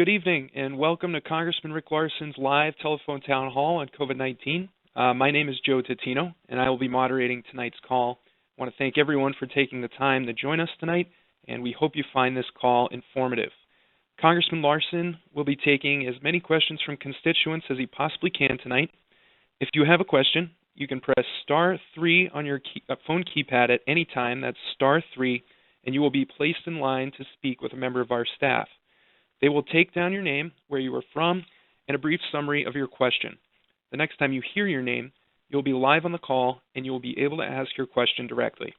Good evening, and welcome to Congressman Rick Larsen's live telephone town hall on COVID-19. My name is Joe Titino, and I will be moderating tonight's call. I want to thank everyone for taking the time to join us tonight, and we hope you find this call informative. Congressman Larsen will be taking as many questions from constituents as he possibly can tonight. If you have a question, you can press *3 on your phone keypad at any time. That's *3, and you will be placed in line to speak with a member of our staff. They will take down your name, where you are from, and a brief summary of your question. The next time you hear your name, you'll be live on the call, and you will be able to ask your question directly.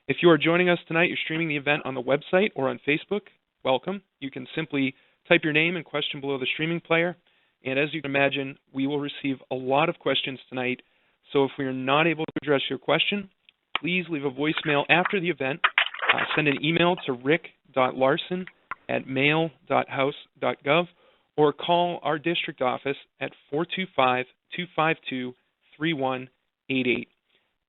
If you are joining us tonight, you're streaming the event on the website or on Facebook, welcome. You can simply type your name and question below the streaming player, and as you can imagine, we will receive a lot of questions tonight, so if we are not able to address your question, please leave a voicemail after the event. Send an email to rick.larsen@mail.house.gov or call our district office at 425-252-3188.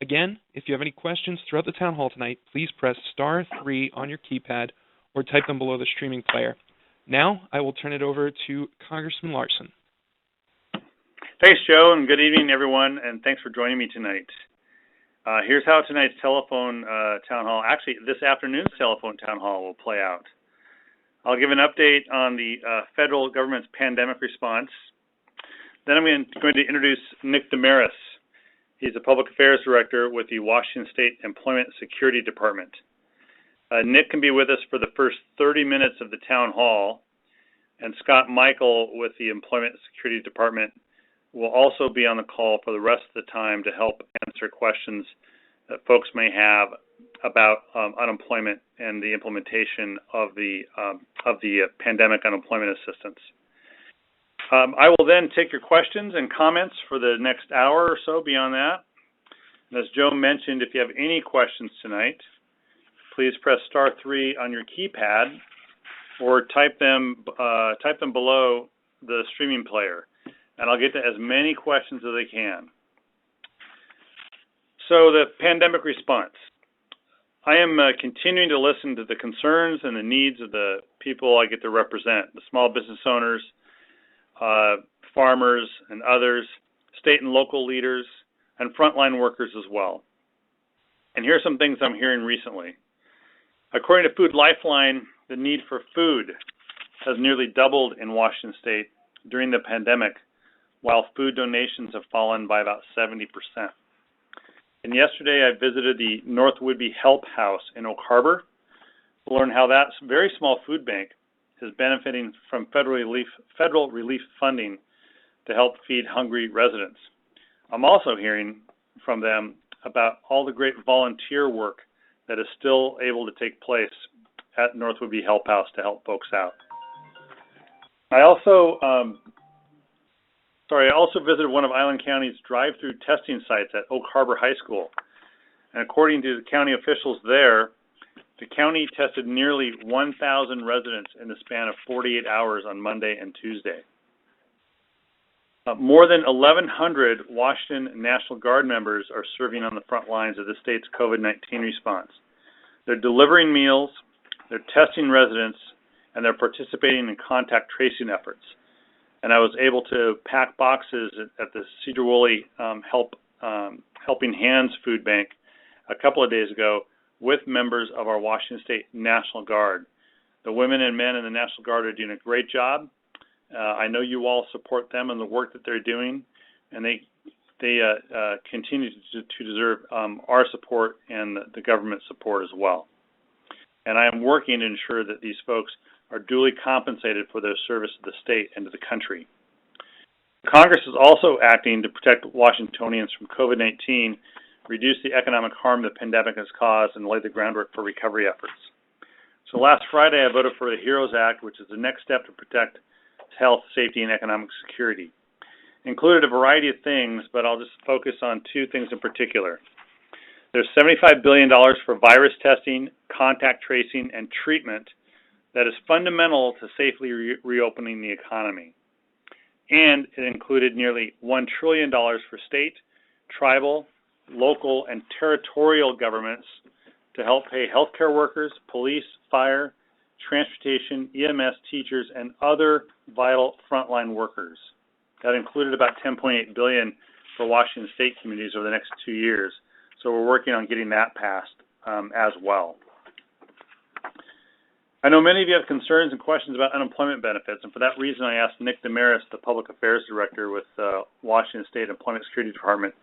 Again, if you have any questions throughout the town hall tonight, please press *3 on your keypad or type them below the streaming player. Now, I will turn it over to Congressman Larsen. Thanks, Joe, and good evening, everyone, and thanks for joining me tonight. Here's how tonight's telephone town hall, actually this afternoon's telephone town hall will play out. I'll give an update on the federal government's pandemic response. Then I'm going to introduce Nick Demerice. He's the Public Affairs Director with the Washington State Employment Security Department. Nick can be with us for the first 30 minutes of the town hall, and Scott Michael with the Employment Security Department will also be on the call for the rest of the time to help answer questions that folks may have about unemployment and the implementation of the pandemic unemployment assistance. I will then take your questions and comments for the next hour or so beyond that. And as Joe mentioned, if you have any questions tonight, please press *3 on your keypad or type them below the streaming player, and I'll get to as many questions as I can. So the pandemic response. I am continuing to listen to the concerns and the needs of the people I get to represent, the small business owners, farmers and others, state and local leaders, and frontline workers as well. And here are some things I'm hearing recently. According to Food Lifeline, the need for food has nearly doubled in Washington State during the pandemic, while food donations have fallen by about 70%. And yesterday I visited the North Whidbey Help House in Oak Harbor to learn how that very small food bank is benefiting from federal relief funding to help feed hungry residents. I'm also hearing from them about all the great volunteer work that is still able to take place at North Whidbey Help House to help folks out. I also visited one of Island County's drive-through testing sites at Oak Harbor High School. And according to the county officials there, the county tested nearly 1,000 residents in the span of 48 hours on Monday and Tuesday. More than 1,100 Washington National Guard members are serving on the front lines of the state's COVID-19 response. They're delivering meals, they're testing residents, and they're participating in contact tracing efforts. And I was able to pack boxes at the Cedar Woolley Helping Hands Food Bank a couple of days ago with members of our Washington State National Guard. The women and men in the National Guard are doing a great job. I know you all support them and the work that they're doing, and they continue to deserve our support and the government support as well. And I am working to ensure that these folks are duly compensated for their service to the state and to the country. Congress is also acting to protect Washingtonians from COVID-19, reduce the economic harm the pandemic has caused, and lay the groundwork for recovery efforts. So last Friday, I voted for the HEROES Act, which is the next step to protect health, safety, and economic security. It included a variety of things, but I'll just focus on two things in particular. There's $75 billion for virus testing, contact tracing, and treatment that is fundamental to safely reopening the economy. And it included nearly $1 trillion for state, tribal, local, and territorial governments to help pay healthcare workers, police, fire, transportation, EMS, teachers, and other vital frontline workers. That included about $10.8 billion for Washington state communities over the next 2 years. So we're working on getting that passed as well. I know many of you have concerns and questions about unemployment benefits, and for that reason I asked Nick Demerice, the Public Affairs Director with Washington State Employment Security Department,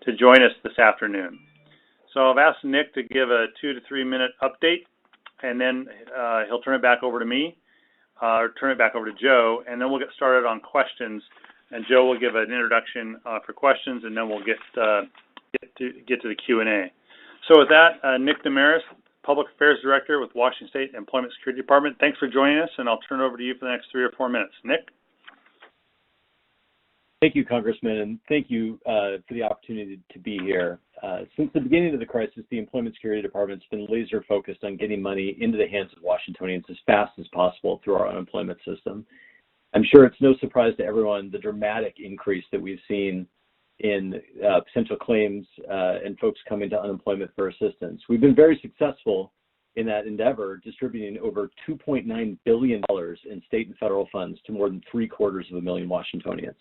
to join us this afternoon. So I've asked Nick to give a 2 to 3 minute update, and then he'll turn it back over to me, or turn it back over to Joe, and then we'll get started on questions, and Joe will give an introduction for questions, and then we'll get to the Q&A. So with that, Nick Demerice, Public Affairs Director with Washington State Employment Security Department. Thanks for joining us, and I'll turn it over to you for the next 3 or 4 minutes. Nick? Thank you, Congressman, and thank you for the opportunity to be here. Since the beginning of the crisis, the Employment Security Department has been laser focused on getting money into the hands of Washingtonians as fast as possible through our unemployment system. I'm sure it's no surprise to everyone the dramatic increase that we've seen in potential claims and folks coming to unemployment for assistance. We've been very successful in that endeavor, distributing over $2.9 billion in state and federal funds to more than 750,000 Washingtonians.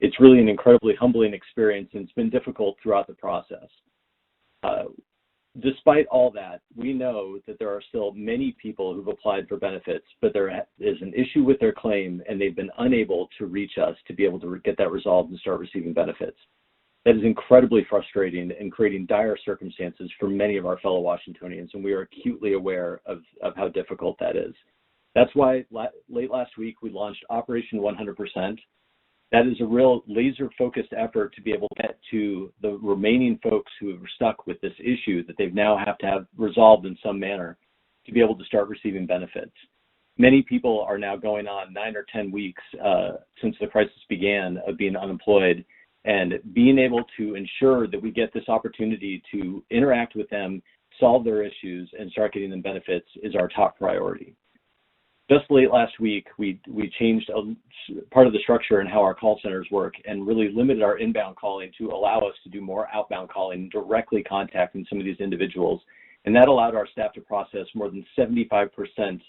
It's really an incredibly humbling experience, and it's been difficult throughout the process. Despite all that, we know that there are still many people who've applied for benefits, but there is an issue with their claim, and they've been unable to reach us to be able to get that resolved and start receiving benefits. That is incredibly frustrating and creating dire circumstances for many of our fellow Washingtonians, and we are acutely aware of how difficult that is. That's why late last week we launched Operation 100%. That is a real laser-focused effort to be able to get to the remaining folks who are stuck with this issue that they now have to have resolved in some manner to be able to start receiving benefits. Many people are now going on 9 or 10 weeks since the crisis began of being unemployed, and being able to ensure that we get this opportunity to interact with them, solve their issues, and start getting them benefits is our top priority. Just late last week, we changed part of the structure and how our call centers work and really limited our inbound calling to allow us to do more outbound calling, directly contacting some of these individuals. And that allowed our staff to process more than 75%,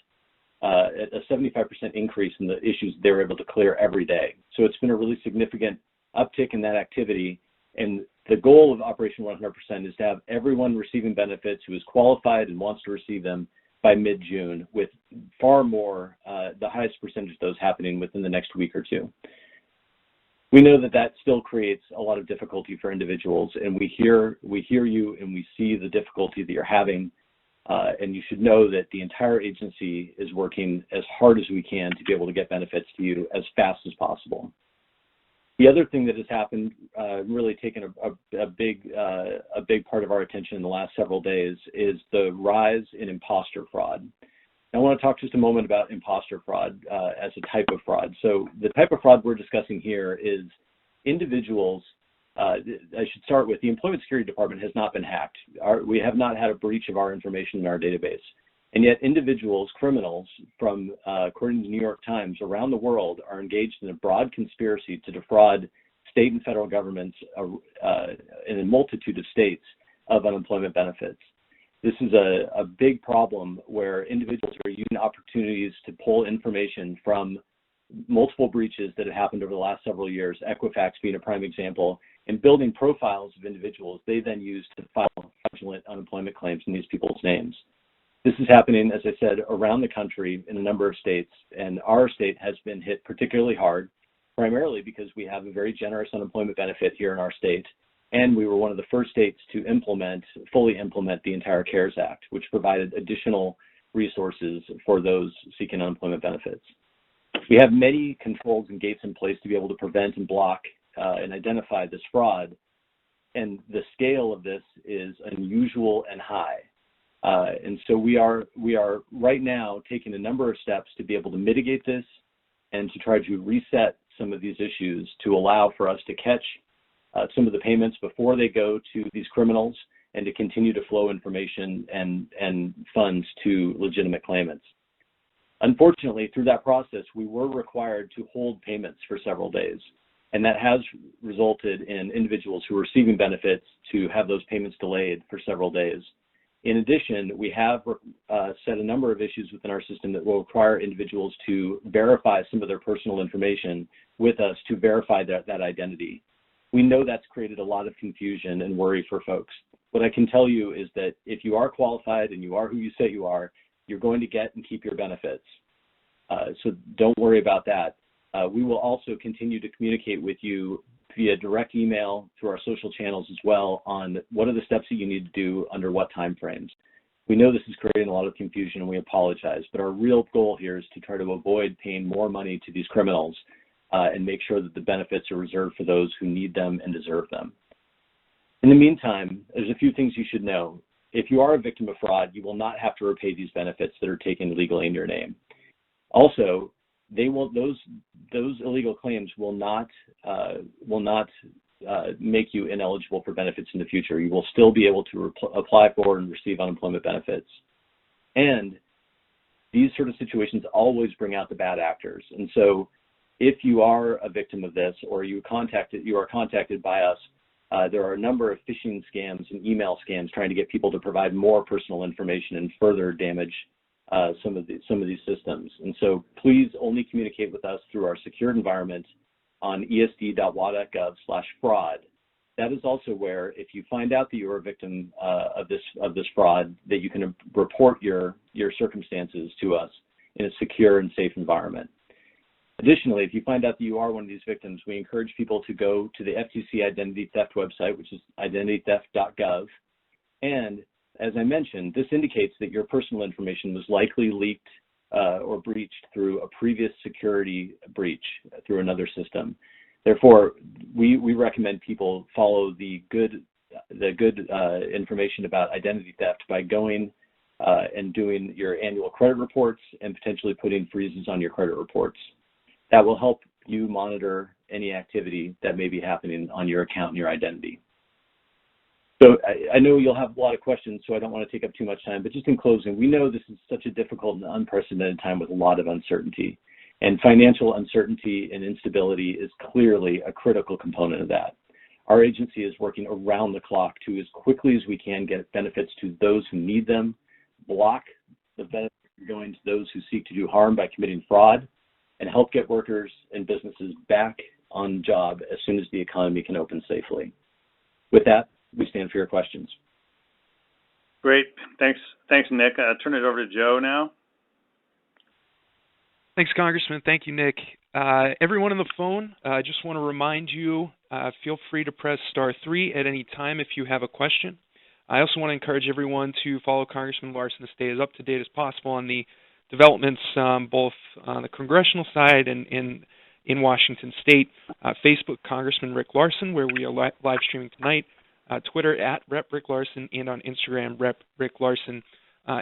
a 75% increase in the issues they were able to clear every day. So it's been a really significant uptick in that activity. And the goal of Operation 100% is to have everyone receiving benefits who is qualified and wants to receive them by mid-June, with far more, the highest percentage of those happening within the next week or two. We know that that still creates a lot of difficulty for individuals, and we hear you and we see the difficulty that you're having, and you should know that the entire agency is working as hard as we can to be able to get benefits to you as fast as possible. The other thing that has happened, really taken a big part of our attention in the last several days, is the rise in imposter fraud. I want to talk just a moment about imposter fraud as a type of fraud. So the type of fraud we're discussing here is individuals. I should start with the Employment Security Department has not been hacked. We have not had a breach of our information in our database. And yet individuals, criminals from, according to the New York Times, around the world are engaged in a broad conspiracy to defraud state and federal governments in a multitude of states of unemployment benefits. This is a big problem where individuals are using opportunities to pull information from multiple breaches that have happened over the last several years, Equifax being a prime example, and building profiles of individuals they then use to file fraudulent unemployment claims in these people's names. This is happening, as I said, around the country in a number of states, and our state has been hit particularly hard, primarily because we have a very generous unemployment benefit here in our state, and we were one of the first states to fully implement the entire CARES Act, which provided additional resources for those seeking unemployment benefits. We have many controls and gates in place to be able to prevent and block and identify this fraud, and the scale of this is unusual and high. And so we are right now taking a number of steps to be able to mitigate this and to try to reset some of these issues to allow for us to catch some of the payments before they go to these criminals and to continue to flow information and funds to legitimate claimants. Unfortunately, through that process, we were required to hold payments for several days, and that has resulted in individuals who are receiving benefits to have those payments delayed for several days. In addition, we have set a number of issues within our system that will require individuals to verify some of their personal information with us to verify that identity. We know that's created a lot of confusion and worry for folks. What I can tell you is that if you are qualified and you are who you say you are, you're going to get and keep your benefits. So don't worry about that. We will also continue to communicate with you via direct email through our social channels as well on what are the steps that you need to do under what time frames. We know this is creating a lot of confusion and we apologize, but our real goal here is to try to avoid paying more money to these criminals and make sure that the benefits are reserved for those who need them and deserve them. In the meantime, there's a few things you should know. If you are a victim of fraud, you will not have to repay these benefits that are taken illegally in your name. Also, those illegal claims will not make you ineligible for benefits in the future. You will still be able to apply for and receive unemployment benefits. And these sort of situations always bring out the bad actors. And so if you are a victim of this or you are contacted by us, there are a number of phishing scams and email scams trying to get people to provide more personal information and further damage some of these systems. And so please only communicate with us through our secured environment on esd.wa.gov/fraud. That is also where, if you find out that you're a victim of this fraud, that you can report your circumstances to us in a secure and safe environment. Additionally, if you find out that you are one of these victims, we encourage people to go to the FTC identity theft website, which is identitytheft.gov. And as I mentioned, this indicates that your personal information was likely leaked or breached through a previous security breach through another system. Therefore, we recommend people follow the good information about identity theft by going and doing your annual credit reports and potentially putting freezes on your credit reports. That will help you monitor any activity that may be happening on your account and your identity. So I know you'll have a lot of questions, so I don't want to take up too much time, but just in closing, we know this is such a difficult and unprecedented time with a lot of uncertainty, and financial uncertainty and instability is clearly a critical component of that. Our agency is working around the clock to, as quickly as we can, get benefits to those who need them, block the benefits going to those who seek to do harm by committing fraud, and help get workers and businesses back on job as soon as the economy can open safely. With that, we stand for your questions. Great. Thanks, Nick. I'll turn it over to Joe now. Thanks, Congressman. Thank you, Nick. Everyone on the phone, I just want to remind you, feel free to press *3 at any time if you have a question. I also want to encourage everyone to follow Congressman Larsen to stay as up to date as possible on the developments both on the Congressional side and in Washington State. Facebook, Congressman Rick Larsen, where we are live streaming tonight. Twitter @RepRickLarsen, and on Instagram, RepRickLarsen.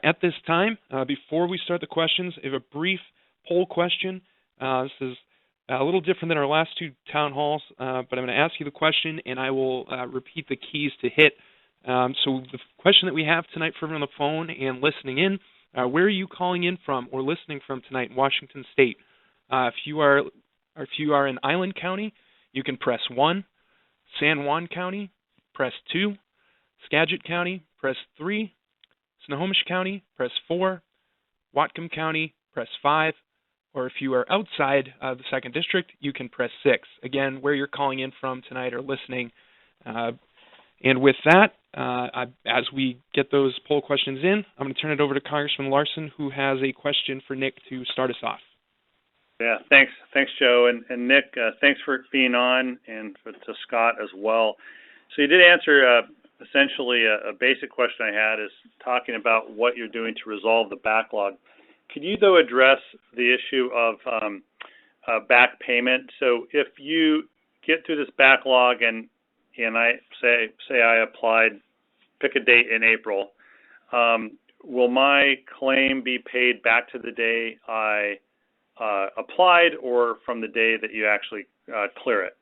At this time, before we start the questions, I have a brief poll question. This is a little different than our last two town halls, but I'm going to ask you the question, and I will repeat the keys to hit. So the question that we have tonight for everyone on the phone and listening in, where are you calling in from or listening from tonight in Washington State? If you are in Island County, you can press 1. San Juan County, press 2. Skagit County, press 3. Snohomish County, press 4. Whatcom County, press 5. Or if you are outside of the 2nd District, you can press 6. Again, where you're calling in from tonight or listening. And with that, as we get those poll questions in, I'm going to turn it over to Congressman Larsen, who has a question for Nick to start us off. Yeah, thanks, Joe. And Nick, thanks for being on, and to Scott as well. So you did answer essentially a basic question I had, is talking about what you're doing to resolve the backlog. Could you, though, address the issue of back payment? So if you get through this backlog and I say I applied, pick a date in April, will my claim be paid back to the day I applied, or from the day that you actually clear it?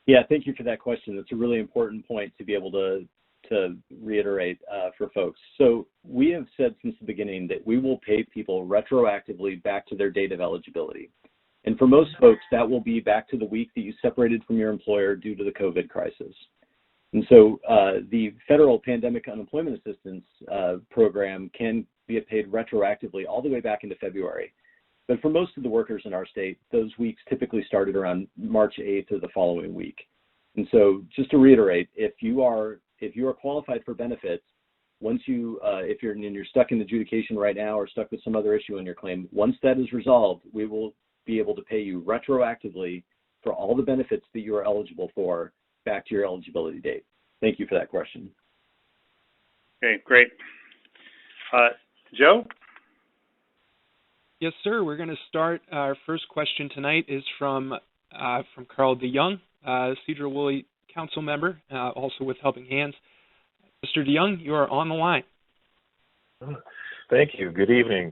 Yeah, thank you for that question. It's a really important point to be able to reiterate for folks. So we have said since the beginning that we will pay people retroactively back to their date of eligibility. And for most folks, that will be back to the week that you separated from your employer due to the COVID crisis. And so the federal pandemic unemployment assistance program can be paid retroactively all the way back into February. But for most of the workers in our state, those weeks typically started around March 8th or the following week. And so just to reiterate, if you are qualified for benefits, once if you're stuck in adjudication right now or stuck with some other issue in your claim, once that is resolved, we will be able to pay you retroactively for all the benefits that you are eligible for back to your eligibility date. Thank you for that question. Okay, great. Joe? Yes, sir. We're going to start. Our first question tonight is from Carl DeYoung, Cedar Woolley Council member, also with Helping Hands. Mr. DeYoung, you are on the line. Thank you. Good evening.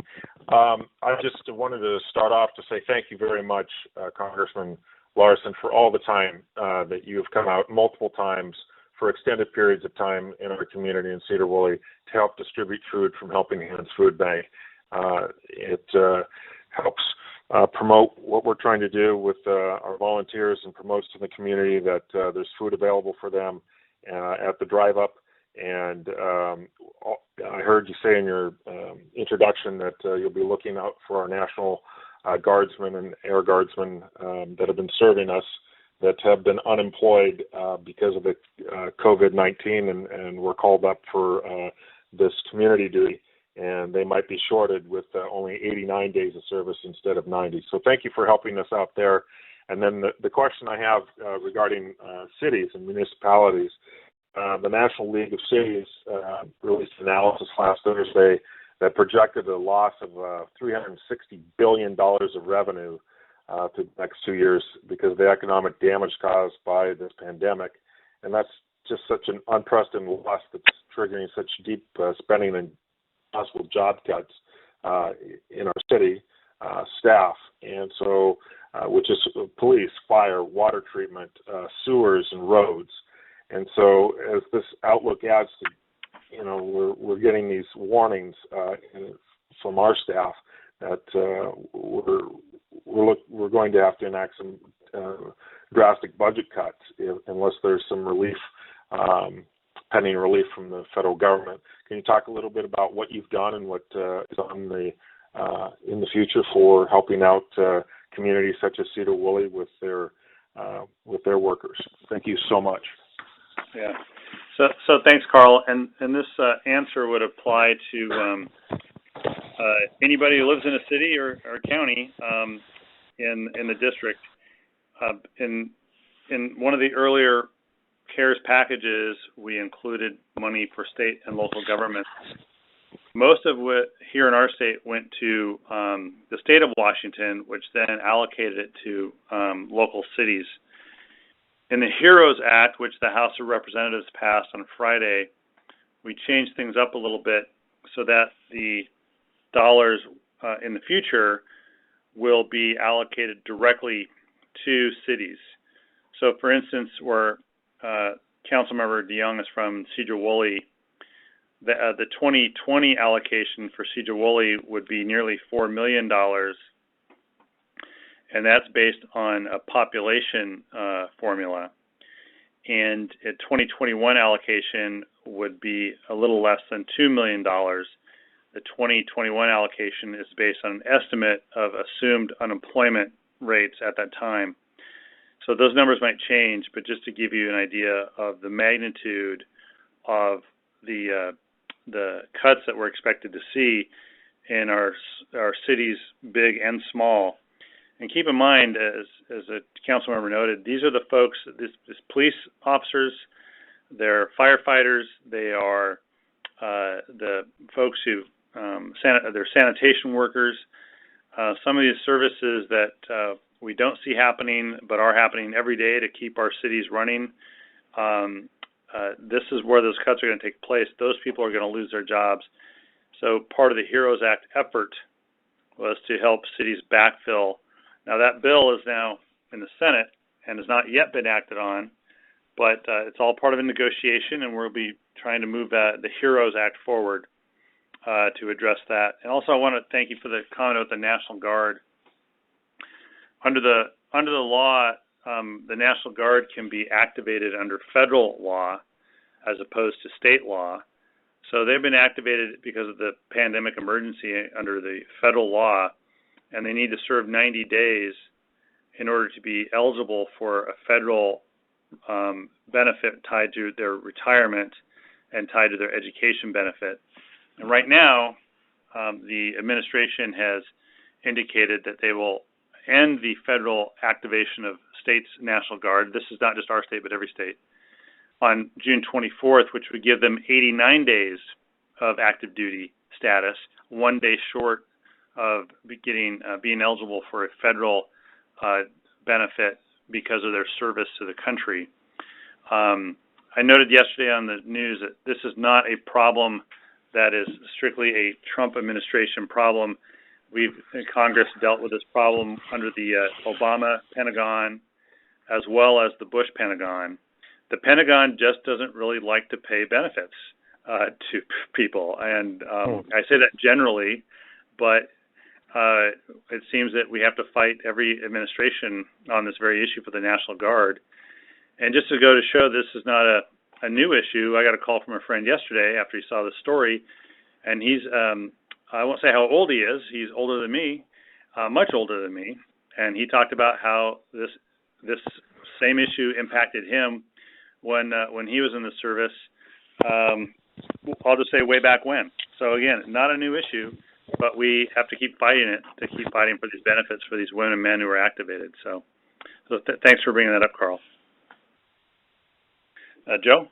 I just wanted to start off to say thank you very much, Congressman Larsen, for all the time that you have come out multiple times for extended periods of time in our community in Cedar Woolley to help distribute food from Helping Hands Food Bank. It helps promote what we're trying to do with our volunteers and promotes to the community that there's food available for them at the drive-up. And I heard you say in your introduction that you'll be looking out for our National Guardsmen and Air Guardsmen that have been serving us that have been unemployed because of the COVID-19 and were called up for this community duty. And they might be shorted with only 89 days of service instead of 90. So thank you for helping us out there. And then the question I have regarding cities and municipalities, the National League of Cities released analysis last Thursday that projected a loss of $360 billion of revenue through the next 2 years because of the economic damage caused by this pandemic. And that's just such an unprecedented loss that's triggering such deep spending and possible job cuts in our city staff. And so, which is police, fire, water treatment, sewers, and roads. And so as this outlook adds to, we're getting these warnings from our staff that we're going to have to enact some drastic budget cuts unless there's some relief, pending relief from the federal government. Can you talk a little bit about what you've done and what is on the in the future for helping out communities such as Cedar Woolley with their workers? Thank you so much. Yeah. So thanks, Carl. And this answer would apply to anybody who lives in a city or county in the district. In one of the earlier CARES packages, we included money for state and local governments. Most of what here in our state went to the state of Washington, which then allocated it to local cities. In the HEROES Act, which the House of Representatives passed on Friday, we changed things up a little bit so that the dollars in the future will be allocated directly to cities. So, for instance, where Councilmember DeYoung is from Cedar Woolley, the 2020 allocation for Cedar Woolley would be nearly $4 million, and that's based on a population formula. And a 2021 allocation would be a little less than $2 million. The 2021 allocation is based on an estimate of assumed unemployment rates at that time. So those numbers might change, but just to give you an idea of the magnitude of the cuts that we're expected to see in our cities, big and small. And keep in mind, as a council member noted, these are the folks, this police officers, they're firefighters, they are the folks who, they're sanitation workers. Some of these services that we don't see happening, but are happening every day to keep our cities running. This is where those cuts are going to take place. Those people are going to lose their jobs. So part of the HEROES Act effort was to help cities backfill. Now that bill is now in the Senate and has not yet been acted on, but it's all part of a negotiation, and we'll be trying to move the HEROES Act forward to address that. And also I want to thank you for the comment about the National Guard. Under the law, the National Guard can be activated under federal law as opposed to state law. So they've been activated because of the pandemic emergency under the federal law, and they need to serve 90 days in order to be eligible for a federal benefit tied to their retirement and tied to their education benefit. And right now, the administration has indicated that they will end the federal activation of states' National Guard. This is not just our state, but every state, on June 24th, which would give them 89 days of active duty status, 1 day short of being eligible for a federal benefit because of their service to the country. I noted yesterday on the news that this is not a problem that is strictly a Trump administration problem. We've, in Congress, dealt with this problem under the Obama Pentagon as well as the Bush Pentagon. The Pentagon just doesn't really like to pay benefits to people. And I say that generally, but it seems that we have to fight every administration on this very issue for the National Guard. And just to go to show this is not a new issue, I got a call from a friend yesterday after he saw the story, and he's, I won't say how old he is, he's older than me, much older than me, and he talked about how this same issue impacted him when he was in the service, I'll just say way back when. So again, not a new issue, but we have to keep fighting it, to keep fighting for these benefits for these women and men who are activated. So thanks for bringing that up, Carl. Joe?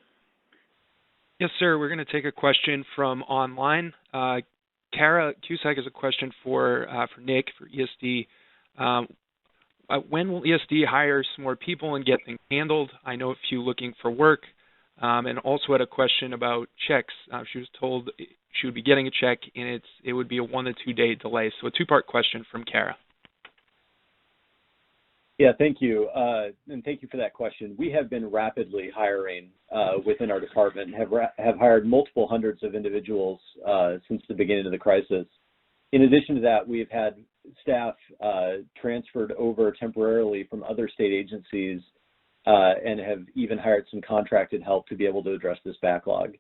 Yes, sir. We're going to take a question from online. Kara Cusack has a question for Nick, for ESD. When will ESD hire some more people and get things handled? I know a few looking for work. And also had a question about checks. She was told she would be getting a check, and it would be a 1 to 2 day delay. So a two-part question from Kara. Yeah, thank you. And thank you for that question. We have been rapidly hiring within our department and have hired multiple hundreds of individuals since the beginning of the crisis. In addition to that, we have had staff transferred over temporarily from other state agencies and have even hired some contracted help to be able to address this backlog.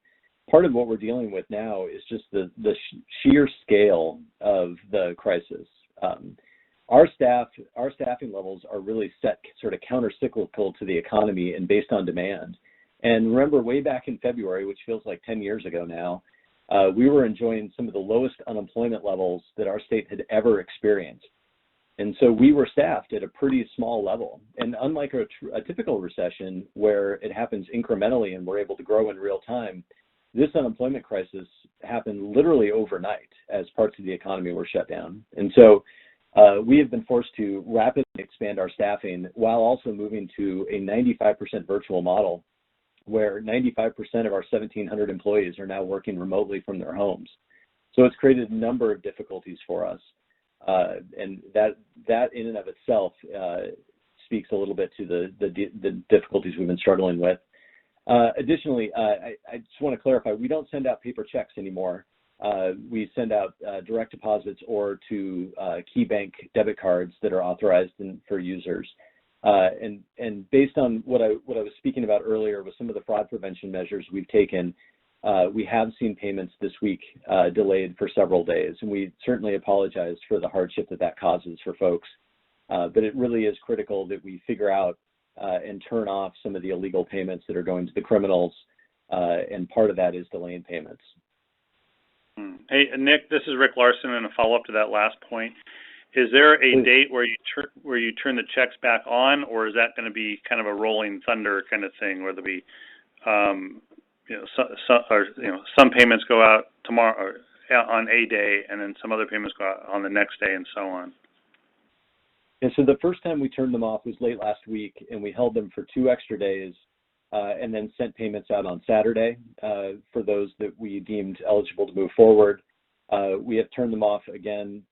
Part of what we're dealing with now is just the sheer scale of the crisis. Our staffing levels are really set sort of counter-cyclical to the economy and based on demand. And remember, way back in February, which feels like 10 years ago now, we were enjoying some of the lowest unemployment levels that our state had ever experienced. And so we were staffed at a pretty small level. And unlike a typical recession where it happens incrementally and we're able to grow in real time, this unemployment crisis happened literally overnight as parts of the economy were shut down. And so we have been forced to rapidly expand our staffing while also moving to a 95% virtual model where 95% of our 1,700 employees are now working remotely from their homes. So it's created a number of difficulties for us. And that in and of itself speaks a little bit to the difficulties we've been struggling with. Additionally, I just want to clarify, we don't send out paper checks anymore. We send out direct deposits or to key bank debit cards that are authorized for users. And based on what I was speaking about earlier with some of the fraud prevention measures we've taken, we have seen payments this week delayed for several days, and we certainly apologize for the hardship that causes for folks. But it really is critical that we figure out and turn off some of the illegal payments that are going to the criminals, and part of that is delaying payments. Hey, Nick, this is Rick Larsen, and a follow-up to that last point. Is there a date where you turn the checks back on, or is that going to be kind of a rolling thunder kind of thing, where there'll be some payments go out tomorrow or on a day, and then some other payments go out on the next day, and so on? And so the first time we turned them off was late last week, and we held them for 2 extra days, and then sent payments out on Saturday for those that we deemed eligible to move forward. We have turned them off again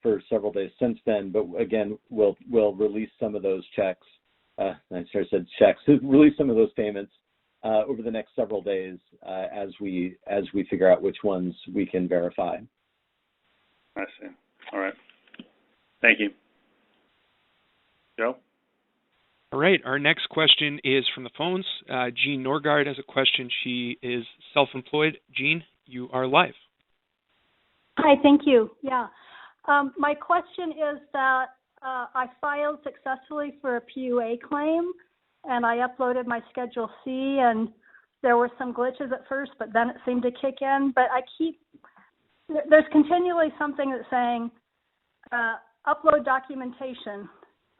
for several days since then, but again, we'll release some of those checks. Release some of those payments over the next several days as we figure out which ones we can verify. I see. All right. Thank you. Joe? All right, our next question is from the phones. Jean Norgard has a question. She is self-employed. Jean, you are live. Hi, thank you. Yeah. My question is that I filed successfully for a PUA claim, and I uploaded my Schedule C, and there were some glitches at first, but then it seemed to kick in. But there's continually something that's saying, upload documentation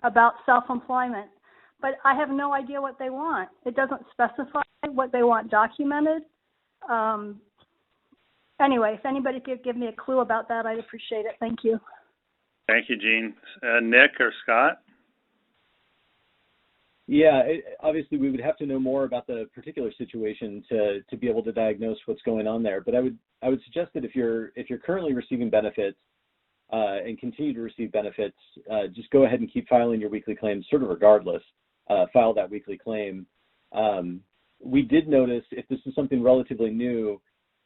about self-employment, but I have no idea what they want. It doesn't specify what they want documented. Anyway, if anybody could give me a clue about that, I'd appreciate it. Thank you. Thank you, Jean. Nick or Scott? Yeah, obviously we would have to know more about the particular situation to be able to diagnose what's going on there. But I would suggest that if you're currently receiving benefits and continue to receive benefits, just go ahead and keep filing your weekly claims, sort of regardless. File that weekly claim. We did notice, if this is something relatively new,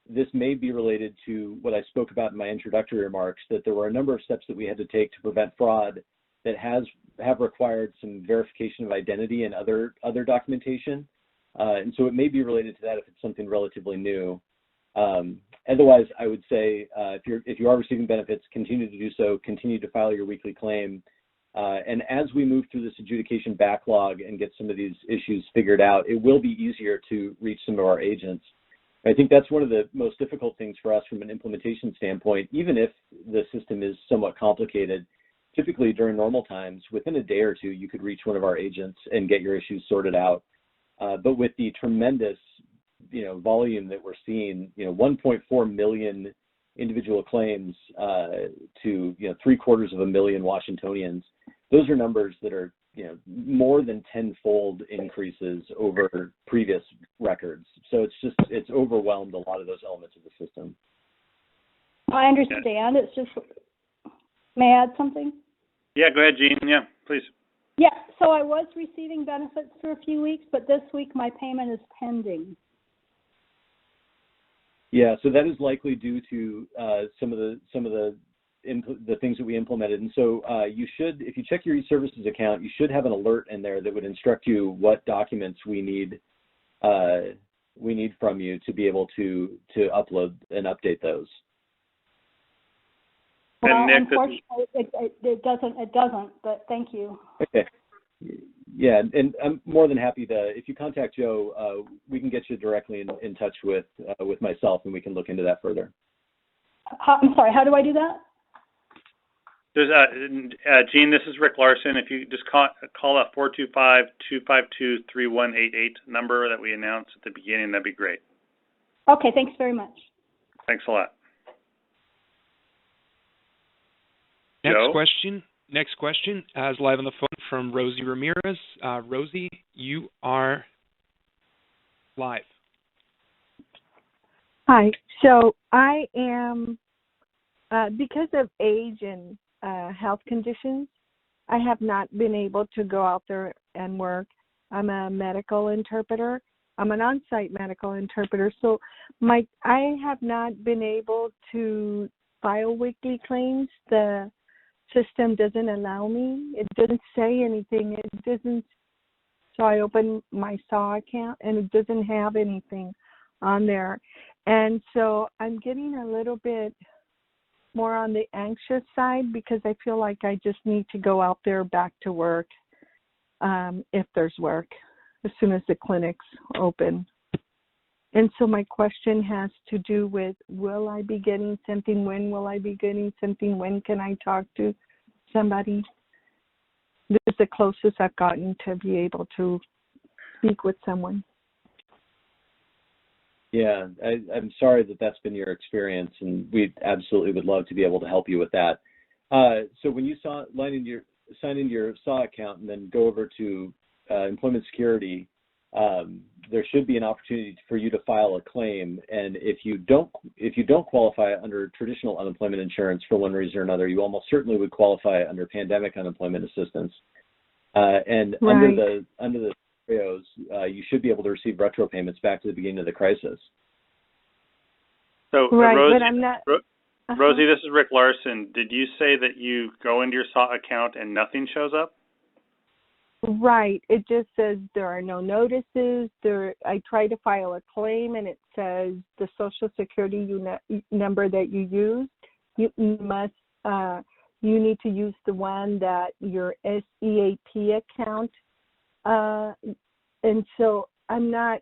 this may be related to what I spoke about in my introductory remarks, that there were a number of steps that we had to take to prevent fraud that have required some verification of identity and other documentation. And so it may be related to that if it's something relatively new. Otherwise, I would say if you are receiving benefits, continue to do so, continue to file your weekly claim. And as we move through this adjudication backlog and get some of these issues figured out, it will be easier to reach some of our agents. I think that's one of the most difficult things for us from an implementation standpoint. Even if the system is somewhat complicated, typically during normal times, within a day or two, you could reach one of our agents and get your issues sorted out. But with the tremendous, volume that we're seeing, 1.4 million individual claims to 750,000 Washingtonians, those are numbers that are more than tenfold increases over previous records. So it's overwhelmed a lot of those elements of the system. I understand. It's just, may I add something? Yeah, go ahead, Jean. Yeah, please. Yeah, so I was receiving benefits for a few weeks, but this week my payment is pending. Yeah, so that is likely due to some of the things that we implemented. And so you should, if you check your e-services account, you should have an alert in there that would instruct you what documents we need from you to be able to upload and update those. Well, and Nick, unfortunately, it doesn't. But thank you. Okay. Yeah, and I'm more than happy to. If you contact Joe, we can get you directly in touch with myself, and we can look into that further. I'm sorry. How do I do that? There's Jean, this is Rick Larsen. If you just call that 425-252-3188 number that we announced at the beginning, that'd be great. Okay, thanks very much. Thanks a lot. Next question is live on the phone from Rosie Ramirez. Rosie, you are live. Hi. So I am, because of age and health conditions, I have not been able to go out there and work. I'm a medical interpreter. I'm an on-site medical interpreter. So I have not been able to file weekly claims. The system doesn't allow me. It doesn't say anything. It doesn't. So I opened my SAW account and it doesn't have anything on there. And so I'm getting a little bit more on the anxious side because I feel like I just need to go out there back to work if there's work as soon as the clinics open. And so my question has to do with, will I be getting something? When will I be getting something? When can I talk to somebody? This is the closest I've gotten to be able to speak with someone. Yeah, I'm sorry that that's been your experience, and we absolutely would love to be able to help you with that. So when you sign into your SAW account and then go over to Employment Security, there should be an opportunity for you to file a claim. And if you don't qualify under traditional unemployment insurance for one reason or another, you almost certainly would qualify under pandemic unemployment assistance. And right. under the scenarios, you should be able to receive retro payments back to the beginning of the crisis. So, right, Rosie, but I'm not. Rosie, this is Rick Larsen. Did you say that you go into your SAW account and nothing shows up? Right. It just says there are no notices. I try to file a claim, and it says the Social Security number that you used, you must you need to use the one that your SEAP account. And so I'm not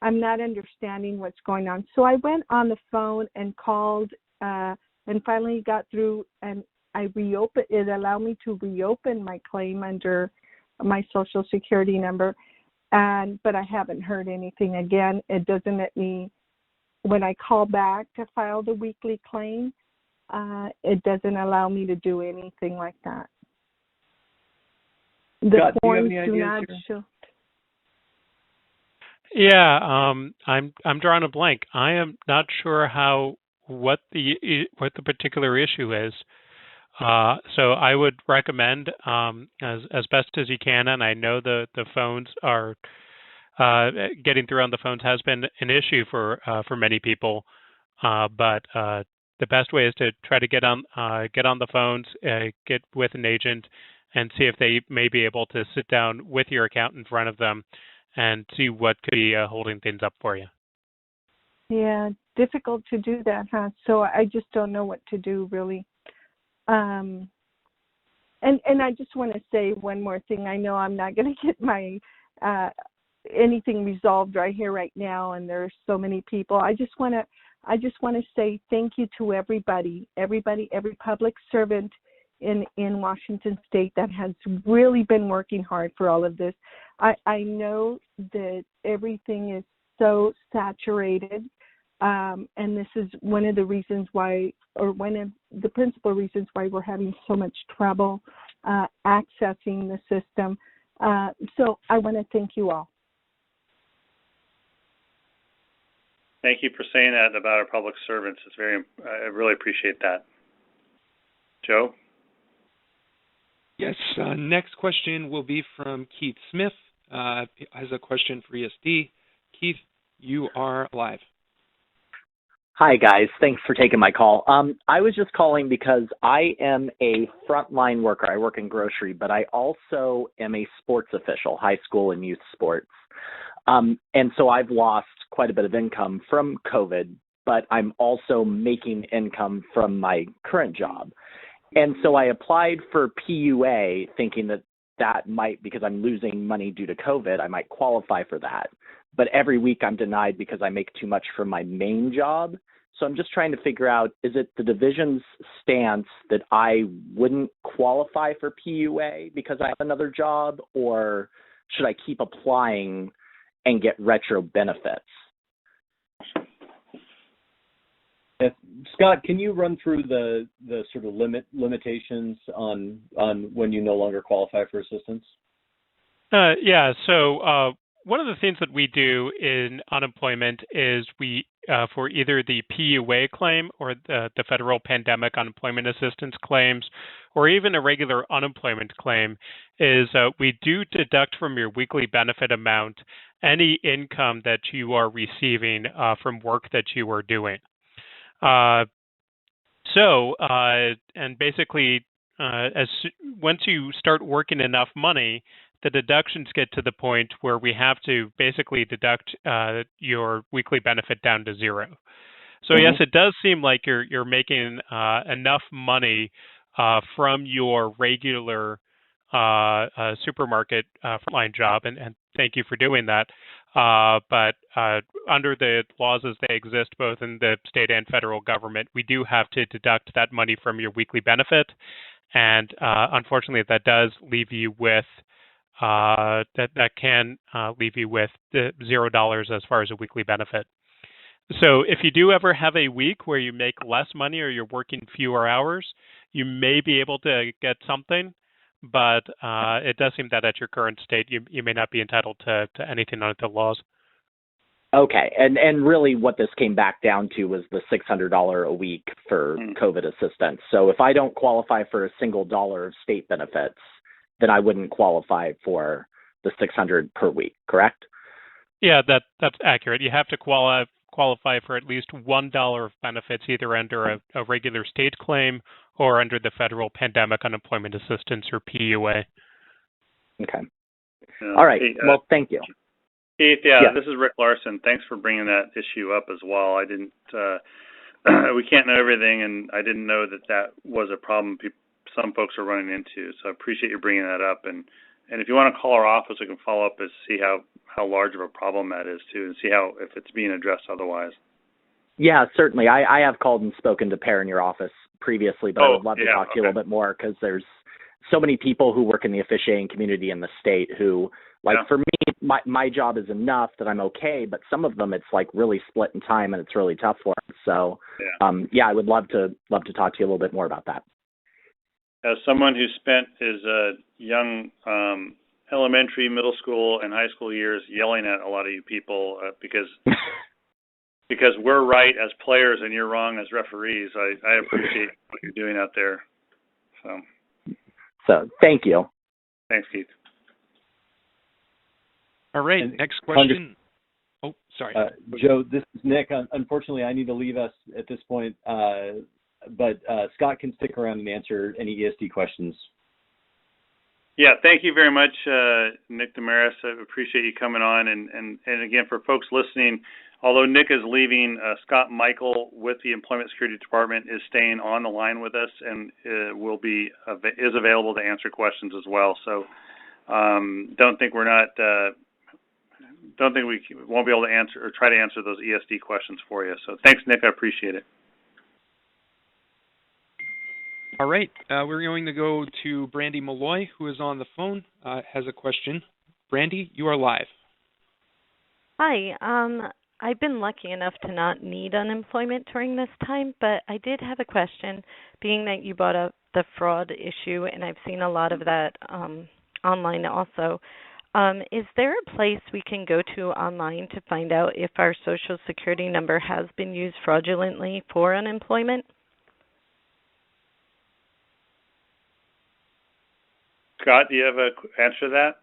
understanding what's going on. So I went on the phone and called, and finally got through, and it allowed me to reopen my claim under my Social Security number, but I haven't heard anything again. It doesn't let me, when I call back to file the weekly claim, it doesn't allow me to do anything like that. The Scott, forms do you have do any not ideas show. Yeah, I'm drawing a blank. I am not sure what the particular issue is. So I would recommend, as best as you can, and I know the phones are getting through on the phones has been an issue for many people, but the best way is to try to get on the phones, get with an agent, and see if they may be able to sit down with your account in front of them and see what could be holding things up for you. Yeah, difficult to do that, huh? So I just don't know what to do, really. And I just want to say one more thing. I know I'm not going to get my anything resolved right here, right now, and there's so many people. I just want to say thank you to every public servant in Washington State that has really been working hard for all of this. I know that everything is so saturated, and this is one of the reasons why, or one of the principal reasons why we're having so much trouble accessing the system. So I want to thank you all. Thank you for saying that about our public servants. I really appreciate that. Joe? Yes, next question will be from Keith Smith. Has a question for ESD. Keith, you are live. Hi, guys. Thanks for taking my call. I was just calling because I am a frontline worker. I work in grocery, but I also am a sports official, high school and youth sports. And so I've lost quite a bit of income from COVID, but I'm also making income from my current job. And so I applied for PUA thinking that might, because I'm losing money due to COVID, I might qualify for that. But every week I'm denied because I make too much from my main job. So I'm just trying to figure out, is it the division's stance that I wouldn't qualify for PUA because I have another job, or should I keep applying and get retro benefits? Scott, can you run through the sort of limitations on when you no longer qualify for assistance? Yeah. So one of the things that we do in unemployment is we, for either the PUA claim or the federal pandemic unemployment assistance claims, or even a regular unemployment claim, is we do deduct from your weekly benefit amount any income that you are receiving from work that you are doing. And basically, once you start working enough money, the deductions get to the point where we have to basically deduct your weekly benefit down to zero. So yes, it does seem like you're making enough money from your regular supermarket frontline job, and thank you for doing that. But under the laws as they exist, both in the state and federal government, we do have to deduct that money from your weekly benefit, and unfortunately, that does leave you with that can leave you with the $0 as far as a weekly benefit. So if you do ever have a week where you make less money or you're working fewer hours, you may be able to get something, but it does seem that at your current state, you may not be entitled to anything under the laws. Okay, and really what this came back down to was the $600 a week for COVID assistance. So if I don't qualify for a single dollar of state benefits, then I wouldn't qualify for the $600 per week, correct? Yeah, that's accurate. You have to qualify for at least $1 of benefits, either under a regular state claim or under the federal pandemic unemployment assistance, or PUA. Okay. Yeah. All right. Hey, Well, thank you. Keith, this is Rick Larsen. Thanks for bringing that issue up as well. I didn't, we can't know everything, and I didn't know that was a problem some folks are running into. So I appreciate you bringing that up. And if you want to call our office, we can follow up and see how large of a problem that is too, and see if it's being addressed otherwise. Yeah, certainly. I have called and spoken to Per in your office previously, but I would love to talk to you a little bit more, because there's so many people who work in the officiating community in the state who, for me, my job is enough that I'm okay, but some of them it's really split in time, and it's really tough for them. So, I would love to talk to you a little bit more about that. As someone who spent his young elementary, middle school, and high school years yelling at a lot of you people because we're right as players and you're wrong as referees, I appreciate what you're doing out there. So thank you. Thanks, Keith. All right, next question. Oh, sorry. Joe, this is Nick. Unfortunately, I need to leave us at this point, but Scott can stick around and answer any ESD questions. Yeah, thank you very much, Nick Demerice. I appreciate you coming on. And again, for folks listening, although Nick is leaving, Scott Michael with the Employment Security Department is staying on the line with us and is available to answer questions as well. So don't think we won't be able to answer or try to answer those ESD questions for you. So thanks, Nick. I appreciate it. All right. We're going to go to Brandy Malloy, who is on the phone, has a question. Brandy, you are live. Hi. I've been lucky enough to not need unemployment during this time, but I did have a question, being that you brought up the fraud issue, and I've seen a lot of that online also. Is there a place we can go to online to find out if our Social Security number has been used fraudulently for unemployment? Scott, do you have an answer to that?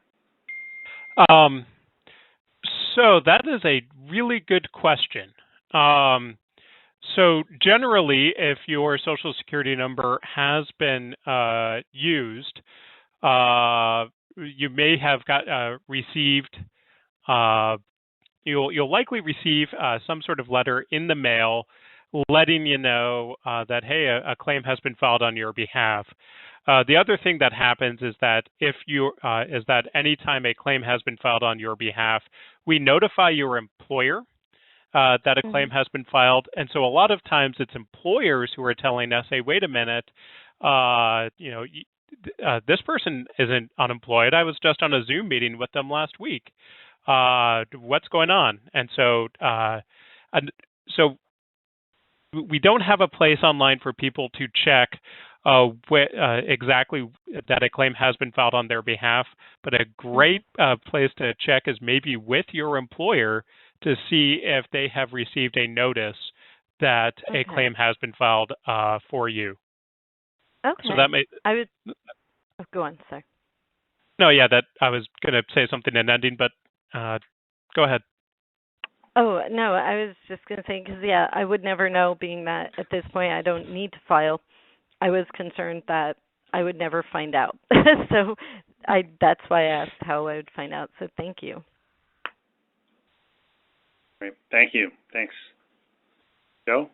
So that is a really good question. So generally, if your Social Security number has been used, you may have received. You'll likely receive some sort of letter in the mail letting you know that, hey, a claim has been filed on your behalf. The other thing that happens is that anytime a claim has been filed on your behalf, we notify your employer that a claim has been filed, and so a lot of times it's employers who are telling us, "Hey, wait a minute, this person isn't unemployed. I was just on a Zoom meeting with them last week. What's going on?" And so we don't have a place online for people to check exactly that a claim has been filed on their behalf, but a great place to check is maybe with your employer to see if they have received a notice that a claim has been filed for you. Okay. So that may. Go on, sir. No, yeah, that I was going to say something in ending, but go ahead. Oh, no, I was just going to say, because, I would never know, being that at this point I don't need to file. I was concerned that I would never find out. So that's why I asked how I would find out. So thank you. Great. Thank you. Thanks. Joe?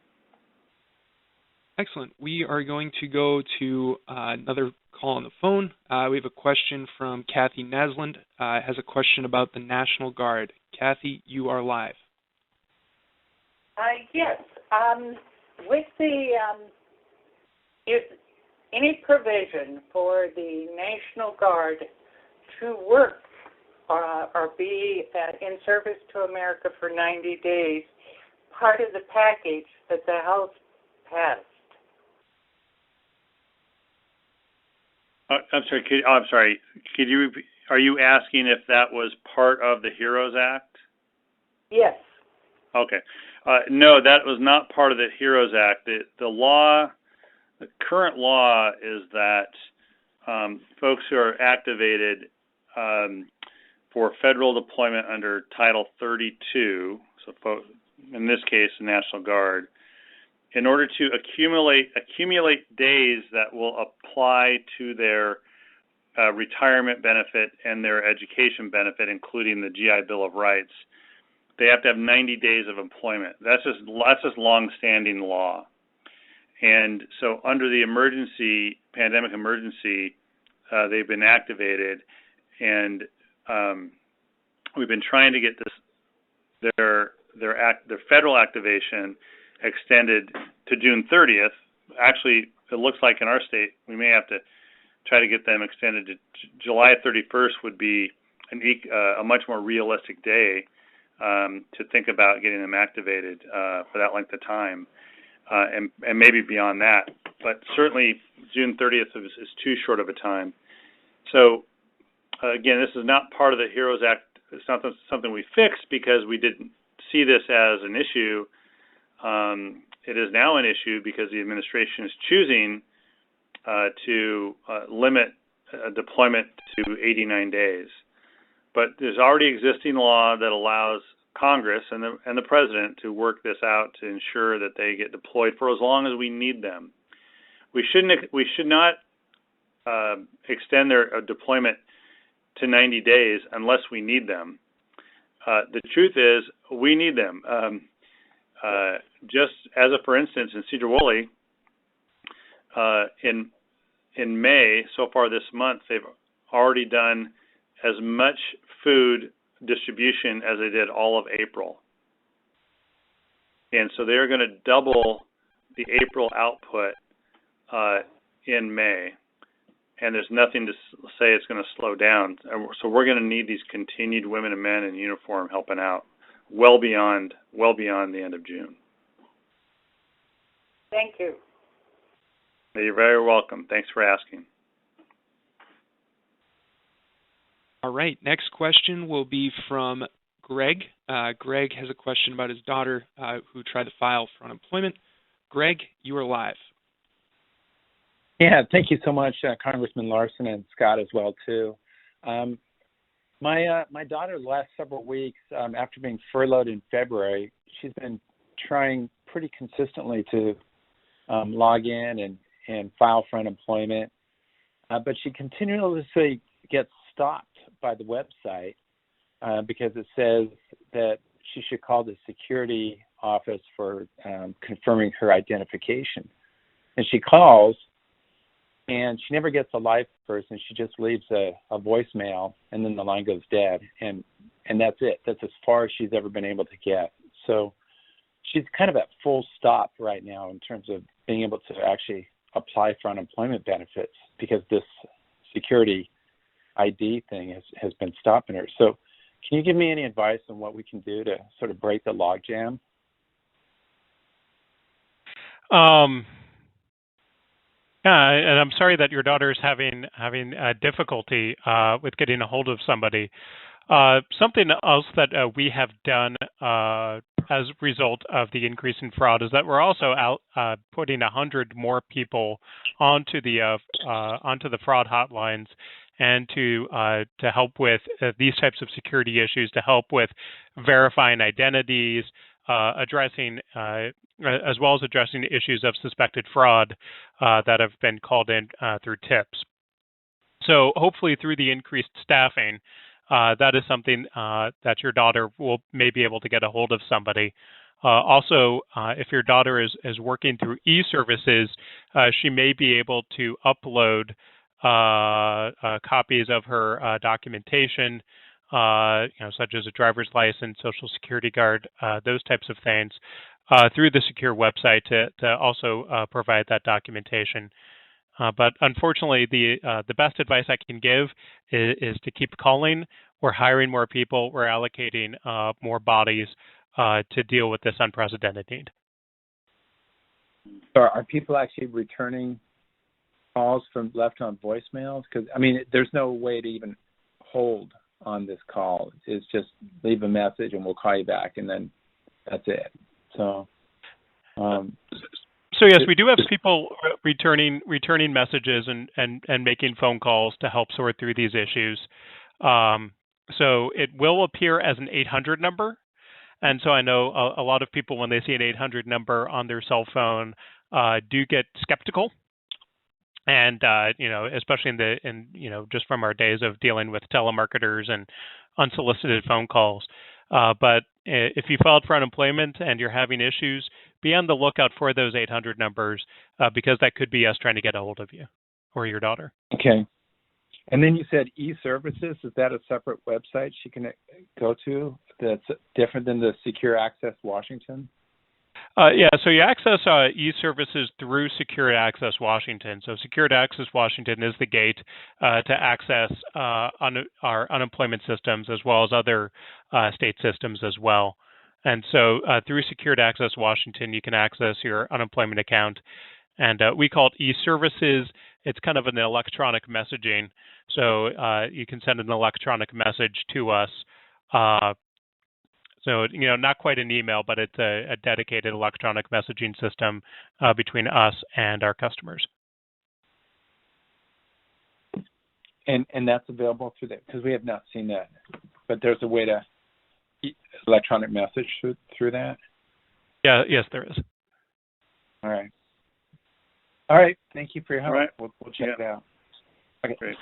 Excellent. We are going to go to another call on the phone. We have a question from Kathy Naslund. Has a question about the National Guard. Kathy, you are live. Yes. With the is any provision for the National Guard to work or be in service to America for 90 days part of the package that the House passed? I'm sorry. Could you? Are you asking if that was part of the HEROES Act? Yes. Okay. No, that was not part of the HEROES Act. The current law is that folks who are activated for federal deployment under Title 32, so in this case, the National Guard, in order to accumulate days that will apply to their retirement benefit and their education benefit, including the GI Bill of Rights, they have to have 90 days of employment. That's just long-standing law. And so under the pandemic emergency, they've been activated, and we've been trying to get their federal activation extended to June 30th. Actually, it looks like in our state we may have to try to get them extended to July 31st would be a much more realistic day to think about getting them activated for that length of time, and maybe beyond that. But certainly June 30th is too short of a time. So again, this is not part of the HEROES Act. It's not something we fixed because we didn't see this as an issue. It is now an issue because the administration is choosing to limit deployment to 89 days. But there's already existing law that allows Congress and the President to work this out to ensure that they get deployed for as long as we need them. We should not extend their deployment to 90 days unless we need them. The truth is, we need them. Just as for instance, in Cedar Woolley, in May, so far this month, they've already done as much food distribution as they did all of April. And so they're going to double the April output in May. And there's nothing to say it's going to slow down. So we're going to need these continued women and men in uniform helping out well beyond the end of June. Thank you. You're very welcome. Thanks for asking. All right. Next question will be from Greg. Greg has a question about his daughter who tried to file for unemployment. Greg, you are live. Yeah, thank you so much, Congressman Larsen, and Scott as well too. My daughter, the last several weeks, after being furloughed in February, she's been trying pretty consistently to log in and file for unemployment, but she continuously gets stopped by the website because it says that she should call the security office for confirming her identification. And she calls, and she never gets a live person. She just leaves a voicemail, and then the line goes dead, and that's it. That's as far as she's ever been able to get. So she's kind of at full stop right now in terms of being able to actually apply for unemployment benefits because this security ID thing has been stopping her. So can you give me any advice on what we can do to sort of break the logjam? Yeah, and I'm sorry that your daughter is having difficulty with getting a hold of somebody. Something else that we have done as a result of the increase in fraud is that we're also out putting 100 more people onto the fraud hotlines and to help with these types of security issues, to help with verifying identities, addressing as well as addressing issues of suspected fraud that have been called in through tips. So hopefully through the increased staffing, that is something that your daughter may be able to get a hold of somebody. Also, if your daughter is working through e-services, she may be able to upload copies of her documentation, such as a driver's license, social security card, those types of things, through the secure website to also provide that documentation. But unfortunately, the best advice I can give is to keep calling. We're hiring more people. We're allocating more bodies to deal with this unprecedented need. So are people actually returning calls from left on voicemails? Because, I mean, there's no way to even hold on this call. It's just leave a message and we'll call you back, and then that's it. So yes, we do have people returning messages and making phone calls to help sort through these issues. So it will appear as an 800 number. And so I know a lot of people, when they see an 800 number on their cell phone, do get skeptical. And especially just from our days of dealing with telemarketers and unsolicited phone calls. But if you filed for unemployment and you're having issues, be on the lookout for those 800 numbers because that could be us trying to get a hold of you or your daughter. Okay. And then you said e-services. Is that a separate website she can go to that's different than the Secure Access Washington? So you access e-services through Secure Access Washington. So Secure Access Washington is the gate to access our unemployment systems as well as other state systems as well. And so through Secure Access Washington, you can access your unemployment account. And we call it e-services. It's kind of an electronic messaging. So you can send an electronic message to us. So, not quite an email, but it's a dedicated electronic messaging system between us and our customers. And that's available through that, because we have not seen that. But there's a way to electronic message through that? Yeah, yes, there is. All right. All right. Thank you for your help. All right. We'll check it out. Okay. Great.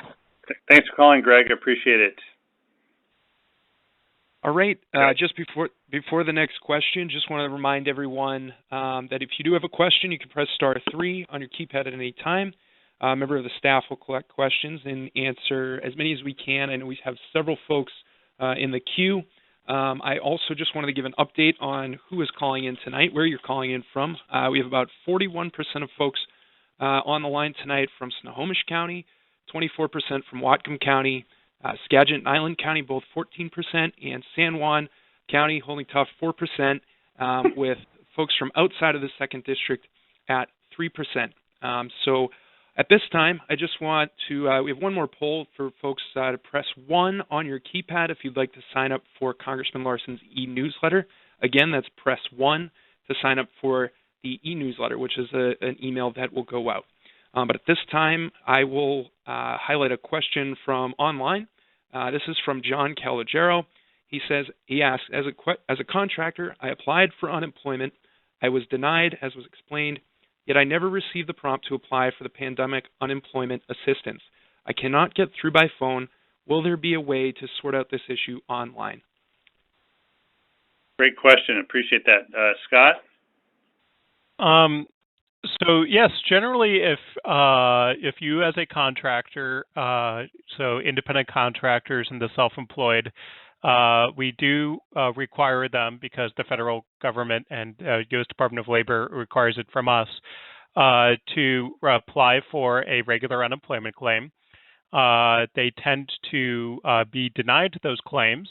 Thanks for calling, Greg. I appreciate it. All right. Just before the next question, just want to remind everyone that if you do have a question, you can press *3 on your keypad at any time. A member of the staff will collect questions and answer as many as we can. I know we have several folks in the queue. I also just wanted to give an update on who is calling in tonight, where you're calling in from. We have about 41% of folks on the line tonight from Snohomish County, 24% from Whatcom County, Skagit and Island County, both 14%, and San Juan County holding tough 4%, with folks from outside of the 2nd District at 3%. So at this time, I just want to, we have one more poll for folks to press 1 on your keypad if you'd like to sign up for Congressman Larsen's e-newsletter. Again, that's press 1 to sign up for the e-newsletter, which is an email that will go out. But at this time, I will highlight a question from online. This is from John Calogero. He asks, as a contractor, I applied for unemployment. I was denied, as was explained, yet I never received the prompt to apply for the pandemic unemployment assistance. I cannot get through by phone. Will there be a way to sort out this issue online? Great question. Appreciate that. Scott? So yes, generally, if you as a contractor, so independent contractors and the self-employed, we do require them because the federal government and U.S. Department of Labor requires it from us to apply for a regular unemployment claim. They tend to be denied those claims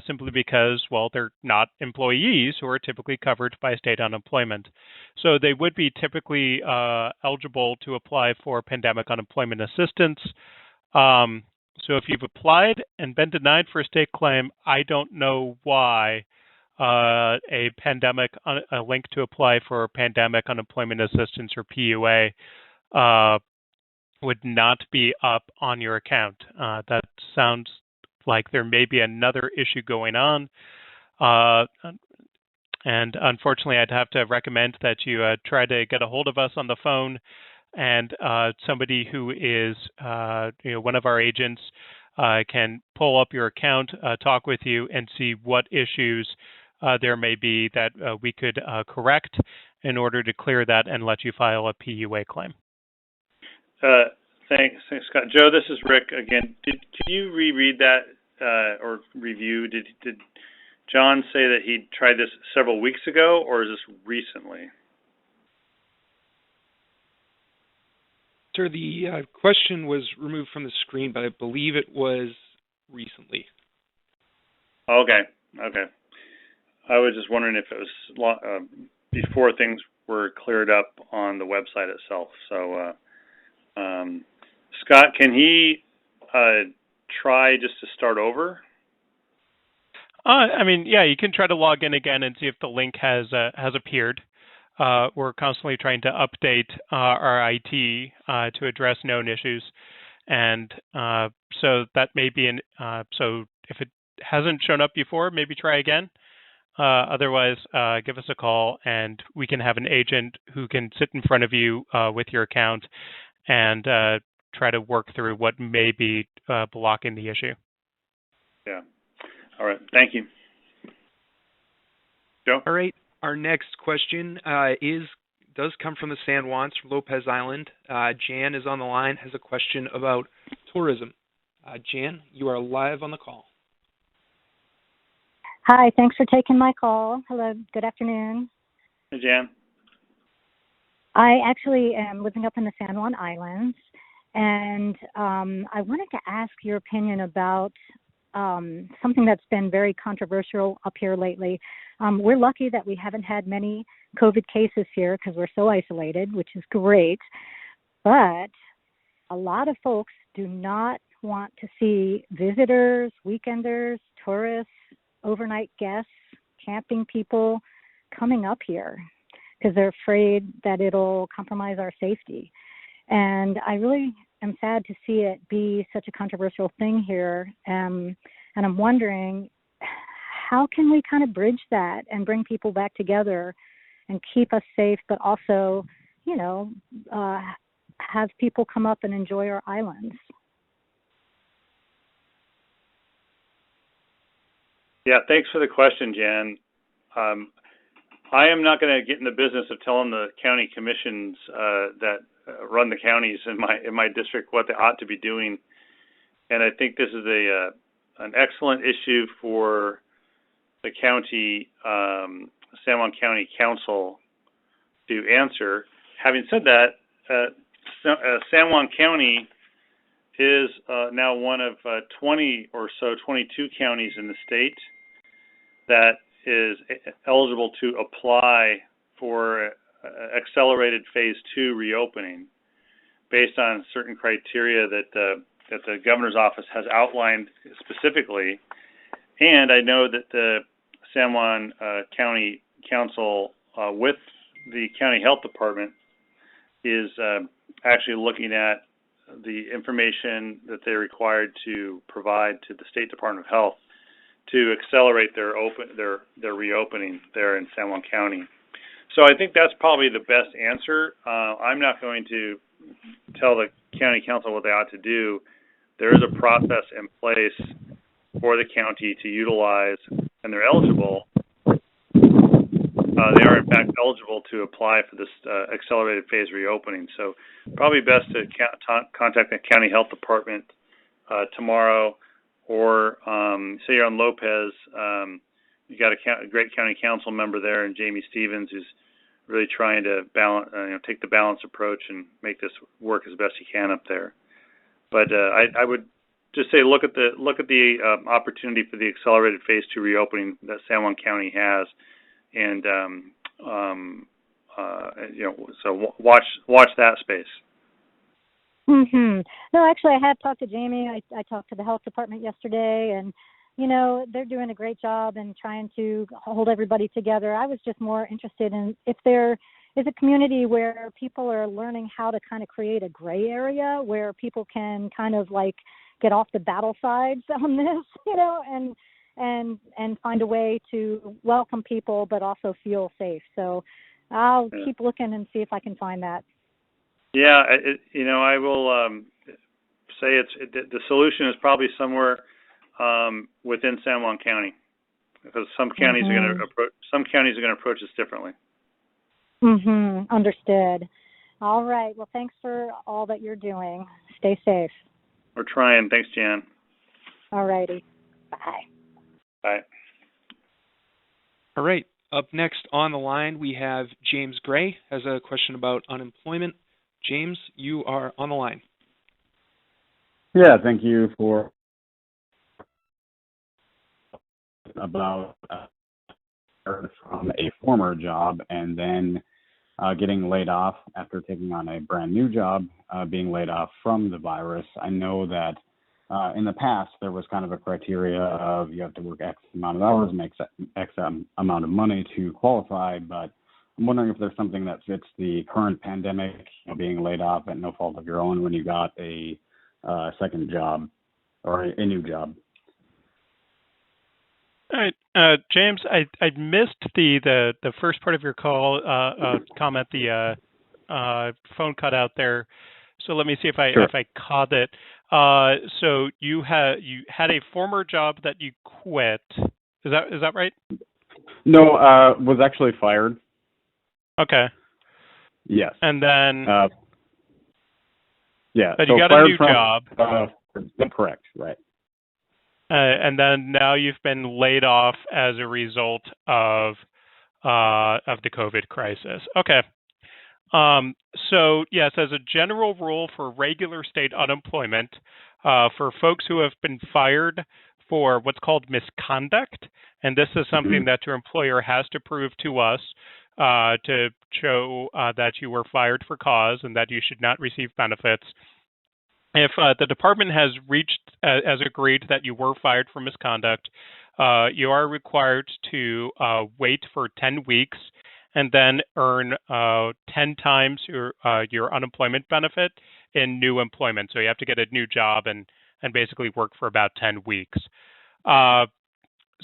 simply because, well, they're not employees who are typically covered by state unemployment. So they would be typically eligible to apply for pandemic unemployment assistance. So if you've applied and been denied for a state claim, I don't know why a link to apply for pandemic unemployment assistance or PUA would not be up on your account. That sounds like there may be another issue going on. And unfortunately, I'd have to recommend that you try to get a hold of us on the phone, and somebody who is one of our agents can pull up your account, talk with you, and see what issues there may be that we could correct in order to clear that and let you file a PUA claim. Thanks, Scott. Joe, this is Rick again. Can you reread that or review? Did John say that he tried this several weeks ago, or is this recently? Sir, the question was removed from the screen, but I believe it was recently. Okay. I was just wondering if it was before things were cleared up on the website itself. So, Scott, can he try just to start over? You can try to log in again and see if the link has appeared. We're constantly trying to update our IT to address known issues, and so that may be so if it hasn't shown up before, maybe try again. Otherwise, give us a call, and we can have an agent who can sit in front of you with your account and try to work through what may be blocking the issue. Yeah. All right. Thank you. Joe? All right. Our next question does come from the San Juans, from Lopez Island. Jan is on the line, has a question about tourism. Jan, you are live on the call. Hi, thanks for taking my call. Hello, good afternoon. Hey, Jan. I actually am living up in the San Juan Islands, and I wanted to ask your opinion about something that's been very controversial up here lately. We're lucky that we haven't had many COVID cases here because we're so isolated, which is great. But a lot of folks do not want to see visitors, weekenders, tourists, overnight guests, camping people coming up here because they're afraid that it'll compromise our safety. And I really am sad to see it be such a controversial thing here. And I'm wondering, how can we kind of bridge that and bring people back together and keep us safe, but also, have people come up and enjoy our islands? Yeah, thanks for the question, Jan. I am not going to get in the business of telling the county commissions that run the counties in my district what they ought to be doing, and I think this is an excellent issue for the county, San Juan County Council to answer. Having said that, San Juan County is now one of 22 counties in the state that is eligible to apply for accelerated phase 2 reopening based on certain criteria that the governor's office has outlined specifically. And I know that the San Juan County Council with the county health department is actually looking at the information that they're required to provide to the State Department of Health to accelerate their reopening there in San Juan County. So I think that's probably the best answer. I'm not going to tell the county council what they ought to do. There is a process in place for the county to utilize, and they're eligible. They are in fact eligible to apply for this accelerated phase reopening. So probably best to contact the county health department tomorrow. Or say you're on Lopez, you got a great county council member there, and Jamie Stevens, who's really trying to take the balanced approach and make this work as best he can up there. But I would just say look at the opportunity for the accelerated phase 2 reopening that San Juan County has, and so watch that space. Mm-hmm. No, actually, I have talked to Jamie. I talked to the health department yesterday, and, they're doing a great job in trying to hold everybody together. I was just more interested in if there is a community where people are learning how to kind of create a gray area where people can kind of like get off the battle sides on this, and find a way to welcome people but also feel safe. So I'll keep looking and see if I can find that. Yeah, I will say the solution is probably somewhere within San Juan County, because some counties are going to approach this differently. Mm-hmm. Understood. All right. Well, thanks for all that you're doing. Stay safe. We're trying. Thanks, Jan. All righty. Bye. Bye. All right. Up next on the line, we have James Gray has a question about unemployment. James, you are on the line. Yeah, thank you for about from a former job and then getting laid off after taking on a brand new job, being laid off from the virus. I know that in the past there was kind of a criteria of you have to work X amount of hours, make X amount of money to qualify, but I'm wondering if there's something that fits the current pandemic, being laid off at no fault of your own when you got a second job or a new job. All right, James, I missed the first part of your call comment. The phone cut out there. So let me see if I Sure. if I caught it. So you had a former job that you quit. Is that right? No, was actually fired. Okay. Yes. And then yeah. but So you got a fired new from, job. Correct. Right. And then now you've been laid off as a result of the COVID crisis. Okay. So yes, as a general rule for regular state unemployment, for folks who have been fired for what's called misconduct, and this is something that your employer has to prove to us to show that you were fired for cause and that you should not receive benefits. If the department has agreed that you were fired for misconduct, you are required to wait for 10 weeks and then earn 10 times your unemployment benefit in new employment. So you have to get a new job and basically work for about 10 weeks.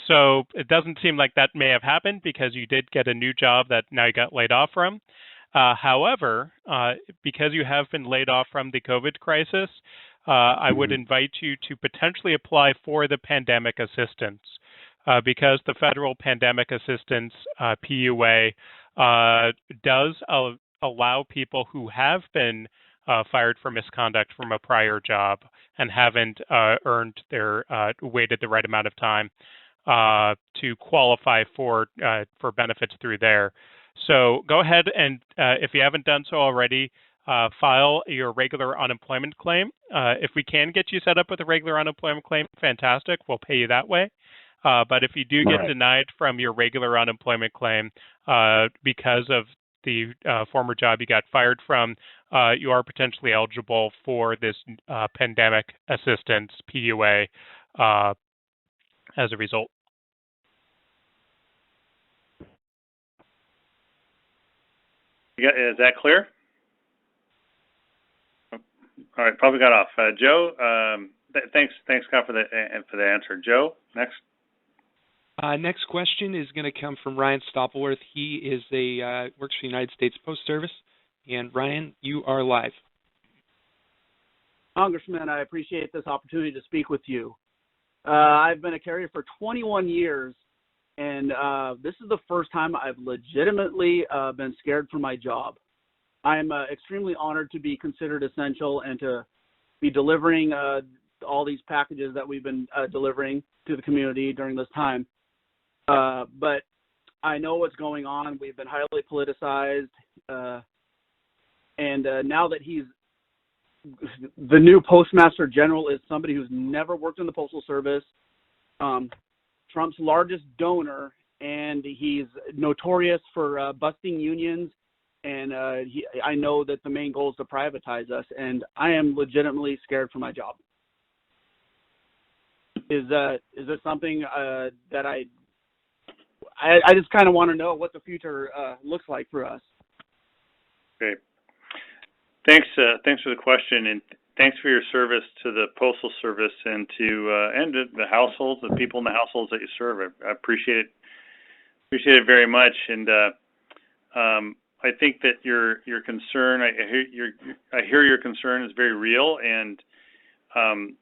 So it doesn't seem like that may have happened because you did get a new job that now you got laid off from. However, because you have been laid off from the COVID crisis, I would invite you to potentially apply for the pandemic assistance because the federal pandemic assistance, PUA, does allow people who have been fired for misconduct from a prior job and haven't waited the right amount of time to qualify for benefits through there. So go ahead and, if you haven't done so already, file your regular unemployment claim. If we can get you set up with a regular unemployment claim, fantastic. We'll pay you that way. But if you do get denied from your regular unemployment claim because of the former job you got fired from, you are potentially eligible for this pandemic assistance, PUA, as a result. Is that clear? All right, probably got off. Joe, thanks, Scott, for the answer. Joe, next. Next question is going to come from Ryan Stoppelworth. He is works for the United States Post Service. And Ryan, you are live. Congressman, I appreciate this opportunity to speak with you. I've been a carrier for 21 years, and this is the first time I've legitimately been scared for my job. I'm extremely honored to be considered essential and to be delivering all these packages that we've been delivering to the community during this time. But I know what's going on. We've been highly politicized. And now that the new Postmaster General is somebody who's never worked in the Postal Service, Trump's largest donor, and he's notorious for busting unions. And I know that the main goal is to privatize us, and I am legitimately scared for my job. Is this something that I just kind of want to know what the future looks like for us? Great. Thanks for the question, and thanks for your service to the Postal Service and to the households, the people in the households that you serve. I appreciate it very much, and I think that your concern, I hear your concern is very real, and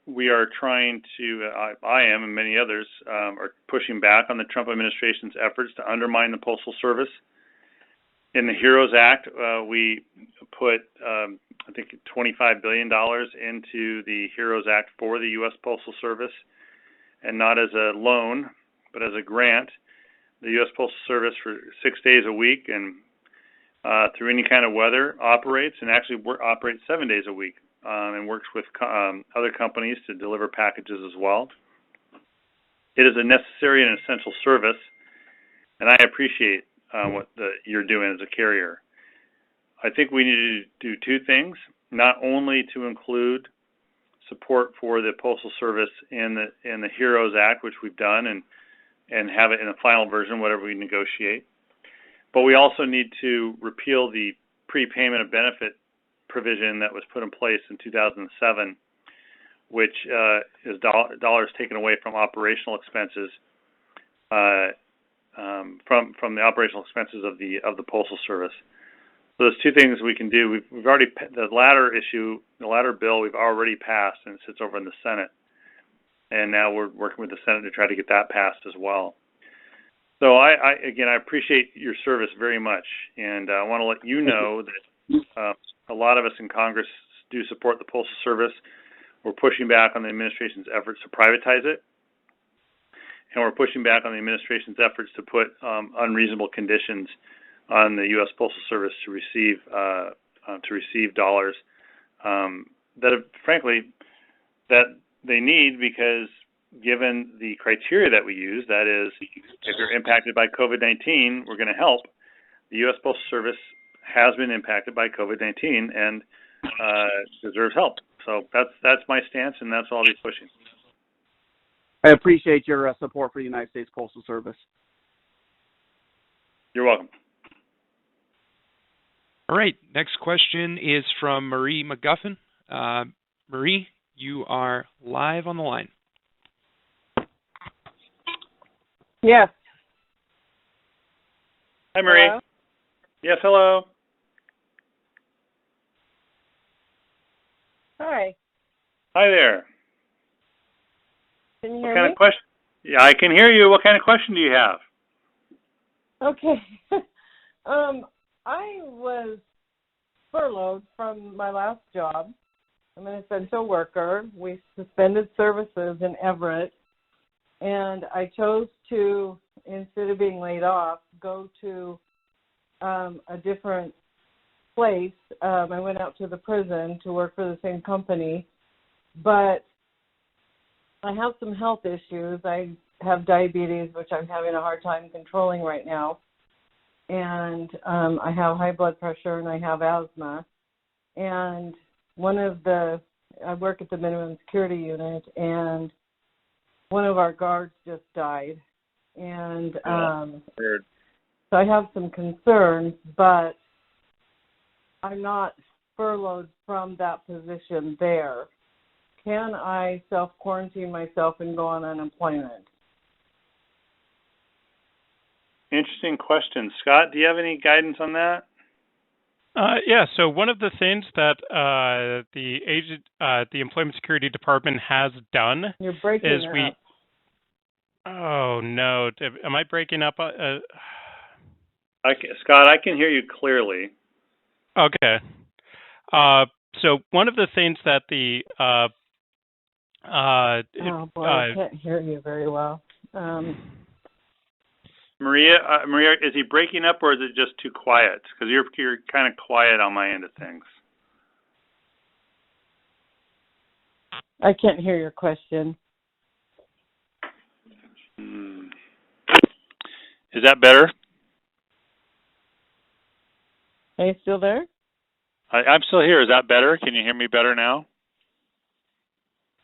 we are trying to, I am and many others are pushing back on the Trump administration's efforts to undermine the Postal Service. In the HEROES Act, we put, I think, $25 billion into the HEROES Act for the U.S. Postal Service, and not as a loan, but as a grant. The U.S. Postal Service for 6 days a week and through any kind of weather operates, and actually operates 7 days a week, and works with other companies to deliver packages as well. It is a necessary and essential service, and I appreciate what you're doing as a carrier. I think we need to do two things, not only to include support for the Postal Service in the HEROES Act, which we've done, and have it in a final version, whatever we negotiate, but we also need to repeal the prepayment of benefit provision that was put in place in 2007, which is dollars taken away from operational expenses, from the operational expenses of the Postal Service. So there's two things we can do. We've already, the latter bill we've already passed, and it sits over in the Senate. And now we're working with the Senate to try to get that passed as well. So I appreciate your service very much, and I want to let you know that a lot of us in Congress do support the Postal Service. We're pushing back on the administration's efforts to privatize it, and we're pushing back on the administration's efforts to put unreasonable conditions on the U.S. Postal Service to receive dollars that they need, because given the criteria that we use, that is, if you're impacted by COVID-19, we're going to help. The U.S. Postal Service has been impacted by COVID-19 and deserves help. So that's my stance, and that's all I'll be pushing. I appreciate your support for the United States Postal Service. You're welcome. All right. Next question is from Marie McGuffin. Marie, you are live on the line. Yes. Hi, Marie. Hello? Yes, hello. Hi. Hi there. Can you What hear kind me? of question? Yeah, I can hear you. What kind of question do you have? Okay. I was furloughed from my last job. I'm an essential worker. We suspended services in Everett, and I chose to, instead of being laid off, go to a different place. I went out to the prison to work for the same company, but I have some health issues. I have diabetes, which I'm having a hard time controlling right now, and I have high blood pressure, and I have asthma. And I work at the minimum security unit, and one of our guards just died. And so I have some concerns, but I'm not furloughed from that position there. Can I self-quarantine myself and go on unemployment? Interesting question. Scott, do you have any guidance on that? Yeah. So one of the things that the Employment Security Department has done You're breaking is up. Oh no! Am I breaking up? Scott, I can hear you clearly. Okay. So one of the things that the oh boy, I can't hear you very well. Maria, is he breaking up, or is it just too quiet? Because you're kind of quiet on my end of things. I can't hear your question. Is that better? Are you still there? I'm still here. Is that better? Can you hear me better now?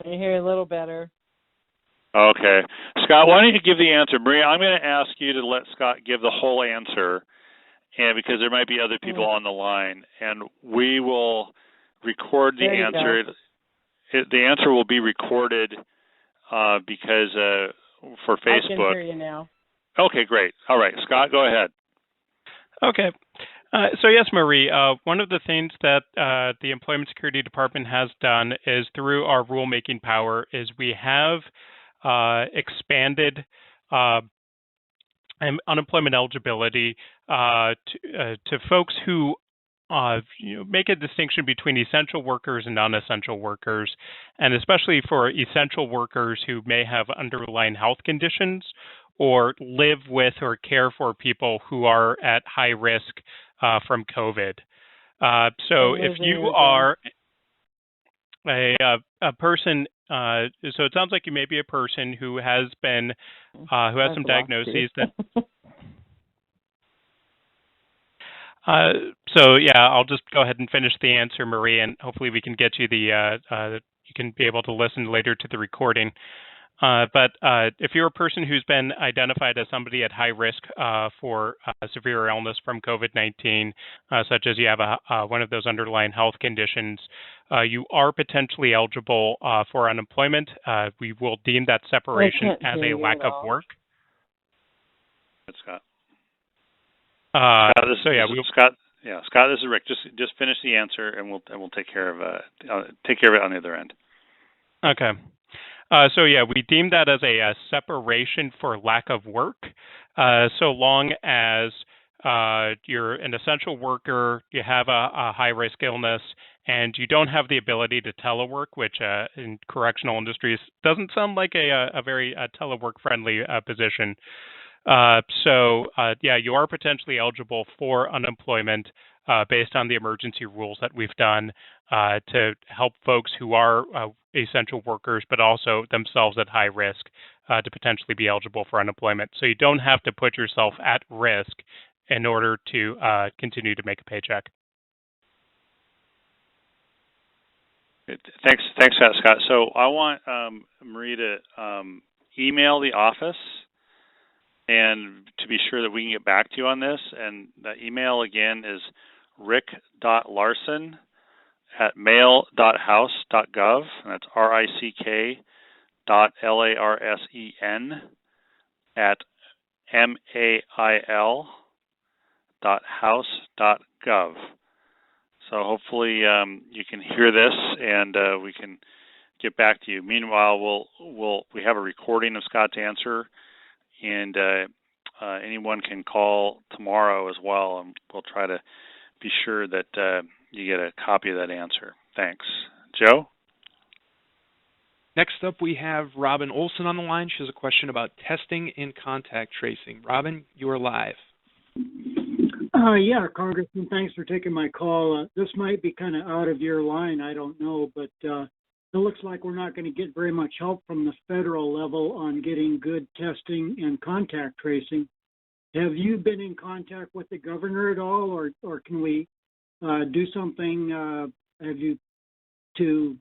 I can hear you a little better. Okay. Scott, why don't you give the answer? Maria, I'm going to ask you to let Scott give the whole answer, and because there might be other people on the line, and we will record the answer. The answer will be recorded because for Facebook. I can hear you now. Okay, great. All right, Scott, go ahead. Okay. So yes, Marie, one of the things that the Employment Security Department has done is through our rulemaking power is we have expanded unemployment eligibility to folks who make a distinction between essential workers and non-essential workers, and especially for essential workers who may have underlying health conditions or live with or care for people who are at high risk from COVID. So if you are a person, so it sounds like you may be a person who has been, who has some diagnoses that. So yeah, I'll just go ahead and finish the answer, Marie, and hopefully we can get you the, you can be able to listen later to the recording. But if you're a person who's been identified as somebody at high risk for severe illness from COVID-19, such as you have one of those underlying health conditions, you are potentially eligible for unemployment. We will deem that separation as a lack of work. Scott. So yeah, Scott, Yeah, Scott, this is Rick. Just finish the answer, and we'll take care of it on the other end. Okay. So yeah, we deem that as a separation for lack of work, so long as you're an essential worker, you have a high-risk illness, and you don't have the ability to telework, which in correctional industries doesn't sound like a very telework-friendly position. So you are potentially eligible for unemployment based on the emergency rules that we've done to help folks who are essential workers, but also themselves at high risk to potentially be eligible for unemployment. So you don't have to put yourself at risk in order to continue to make a paycheck. Thanks for that, Scott. So I want Marie to email the office and to be sure that we can get back to you on this. And the email again is rick.larsen@mail.house.gov, and that's RICK.LARSEN@mail.house.gov. So hopefully you can hear this, and we can get back to you. Meanwhile, we have a recording of Scott's answer, and anyone can call tomorrow as well, and we'll try to be sure that you get a copy of that answer. Thanks. Joe? Next up, we have Robin Olson on the line. She has a question about testing and contact tracing. Robin, you are live. Yeah, Congressman, thanks for taking my call. This might be kind of out of your line, I don't know, but it looks like we're not going to get very much help from the federal level on getting good testing and contact tracing. Have you been in contact with the governor at all, or can we do something to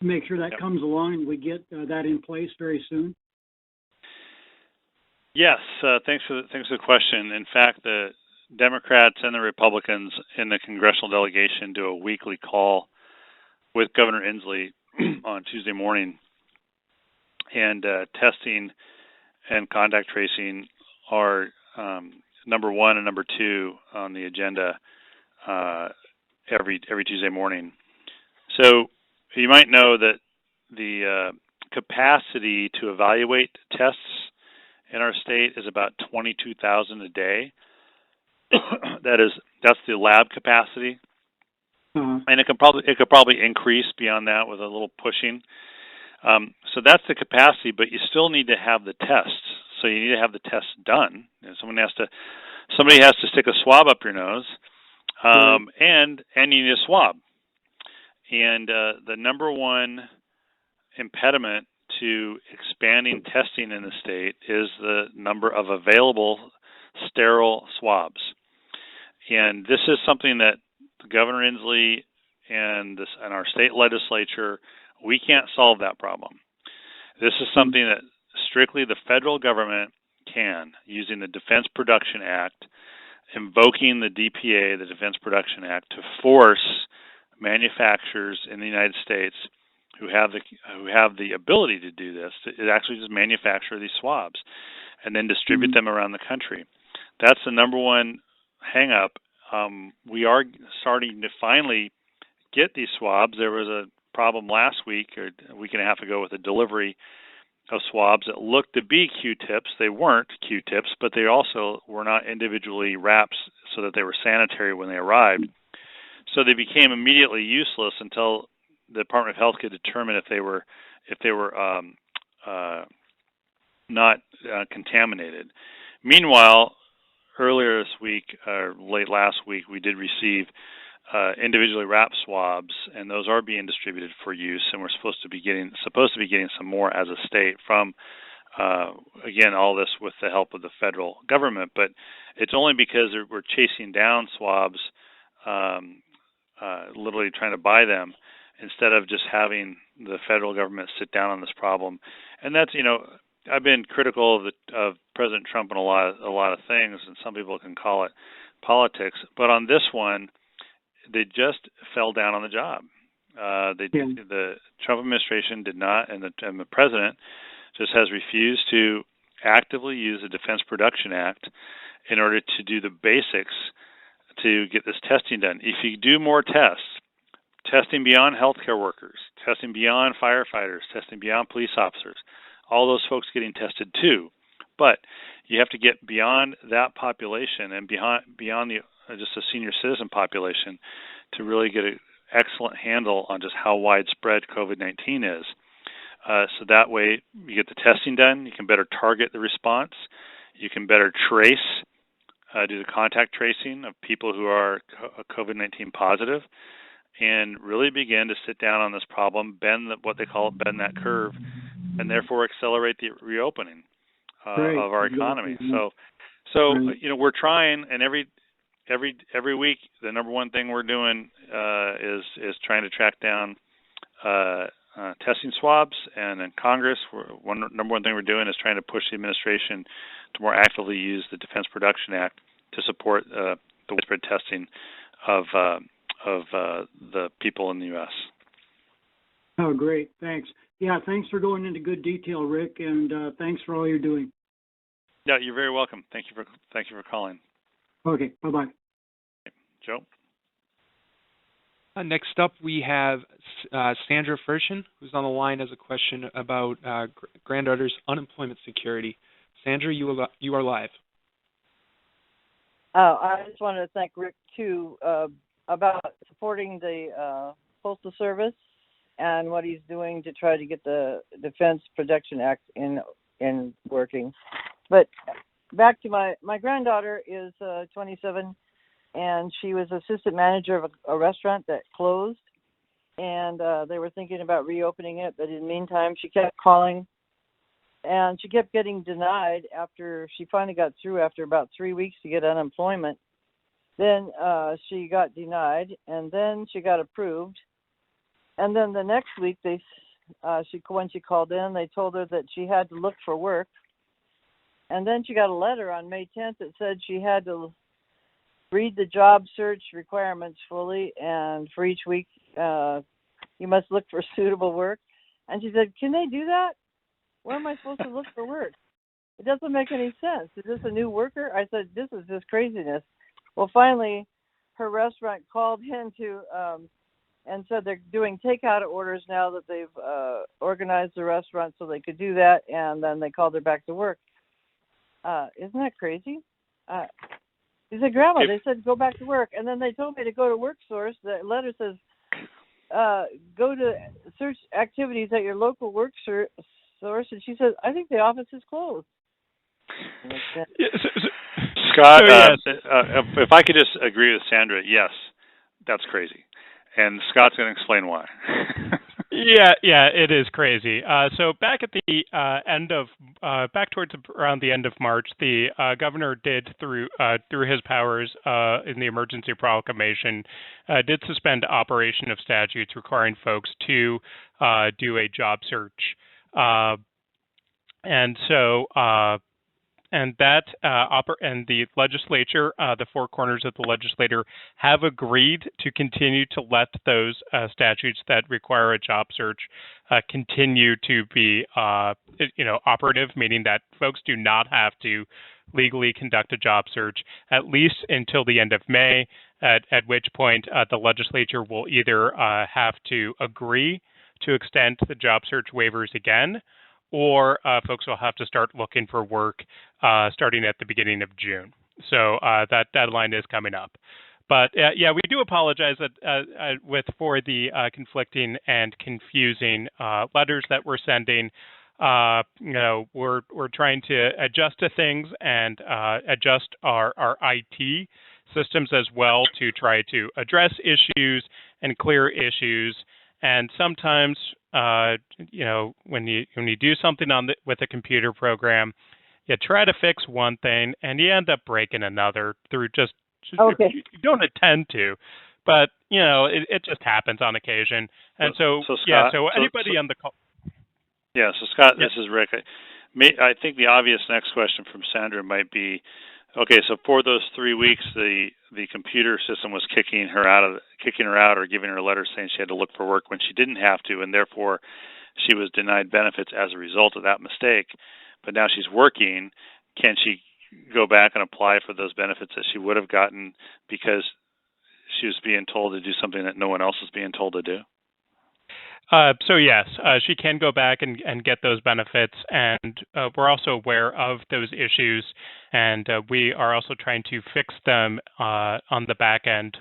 make sure that comes along and we get that in place very soon? Yes, thanks for the question. In fact, the Democrats and the Republicans in the congressional delegation do a weekly call with Governor Inslee on Tuesday morning, and testing and contact tracing are number one and number two on the agenda every Tuesday morning. So you might know that the capacity to evaluate tests in our state is about 22,000 a day. That's the lab capacity, and it could probably increase beyond that with a little pushing. So that's the capacity, but you still need to have the tests. So you need to have the tests done. Somebody has to stick a swab up your nose, and you need a swab. And the number one impediment to expanding testing in the state is the number of available sterile swabs. And this is something that Governor Inslee and our state legislature, we can't solve that problem. This is something that strictly the federal government can, using the Defense Production Act, invoking the DPA, the Defense Production Act, to force manufacturers in the United States who have the ability to do this to actually just manufacture these swabs and then distribute them around the country. That's the number one hang up. We are starting to finally get these swabs. There was a problem last week or a week and a half ago with the delivery of swabs that looked to be Q-tips. They weren't Q-tips, but they also were not individually wrapped so that they were sanitary when they arrived. So they became immediately useless until the Department of Health could determine if they were not contaminated. Meanwhile, earlier this week, or late last week, we did receive individually wrapped swabs, and those are being distributed for use. And we're supposed to be getting some more as a state from, again, all this with the help of the federal government. But it's only because we're chasing down swabs, literally trying to buy them, instead of just having the federal government sit down on this problem. And that's, I've been critical of President Trump on a lot of things, and some people can call it politics. But on this one, they just fell down on the job. The Trump administration did not, and the president just has refused to actively use the Defense Production Act in order to do the basics to get this testing done. If you do more tests, testing beyond healthcare workers, testing beyond firefighters, testing beyond police officers, all those folks getting tested too. But you have to get beyond that population and beyond the just a senior citizen population to really get an excellent handle on just how widespread COVID-19 is. So that way you get the testing done, you can better target the response, you can better trace, do the contact tracing of people who are COVID-19 positive, and really begin to sit down on this problem, bend that curve, and therefore accelerate the reopening of our economy. So we're trying, and every week the number one thing we're doing is trying to track down testing swabs, and in Congress, number one thing we're doing is trying to push the administration to more actively use the Defense Production Act to support the widespread testing of the people in the U.S. Oh, great. Thanks. Yeah, thanks for going into good detail, Rick, and thanks for all you're doing. Yeah, you're very welcome. Thank you for calling. Okay, bye-bye. Joe? Next up, we have Sandra Fershen, who's on the line as a question about granddaughter's unemployment security. Sandra, you are live. I just wanted to thank Rick, too, about supporting the Postal Service and what he's doing to try to get the Defense Production Act in working. But back to my granddaughter is 27, and she was assistant manager of a restaurant that closed, and they were thinking about reopening it, but in the meantime, she kept calling, and she kept getting denied after she finally got through after about 3 weeks to get unemployment. Then she got denied, and then she got approved. And then the next week, when she called in, they told her that she had to look for work. And then she got a letter on May 10th that said she had to read the job search requirements fully, and for each week, you must look for suitable work. And she said, "Can they do that? Where am I supposed to look for work? It doesn't make any sense. Is this a new worker?" I said, "This is just craziness." Well, finally, her restaurant called in and said they're doing takeout orders now that they've organized the restaurant so they could do that, and then they called her back to work. Isn't that crazy? She said, "Grandma, they said go back to work." And then they told me to go to WorkSource. The letter says, go to search activities at your local WorkSource. And she says, "I think the office is closed." Scott, if I could just agree with Sandra, yes, that's crazy. And Scott's going to explain why. Yeah, it is crazy. So back at the back towards around the end of March, the governor did, through his powers in the emergency proclamation, did suspend operation of statutes requiring folks to do a job search, and so. And the legislature, the four corners of the legislature, have agreed to continue to let those statutes that require a job search continue to be, operative, meaning that folks do not have to legally conduct a job search at least until the end of May, at which point the legislature will either have to agree to extend the job search waivers again, or folks will have to start looking for work starting at the beginning of June. So that deadline is coming up. But we do apologize for the conflicting and confusing letters that we're sending. We're trying to adjust to things and adjust our IT systems as well to try to address issues and clear issues. And sometimes, when you do something with a computer program, you try to fix one thing and you end up breaking another through just you don't intend to, but it just happens on occasion. And so Scott, anybody on the call. Yeah. So Scott, this is Rick. I think the obvious next question from Sandra might be, okay, so for those 3 weeks, the computer system was kicking her out or giving her a letter saying she had to look for work when she didn't have to, and therefore she was denied benefits as a result of that mistake. But now she's working. Can she go back and apply for those benefits that she would have gotten because she was being told to do something that no one else was being told to do? So yes, she can go back and get those benefits, and we're also aware of those issues, and we are also trying to fix them on the back end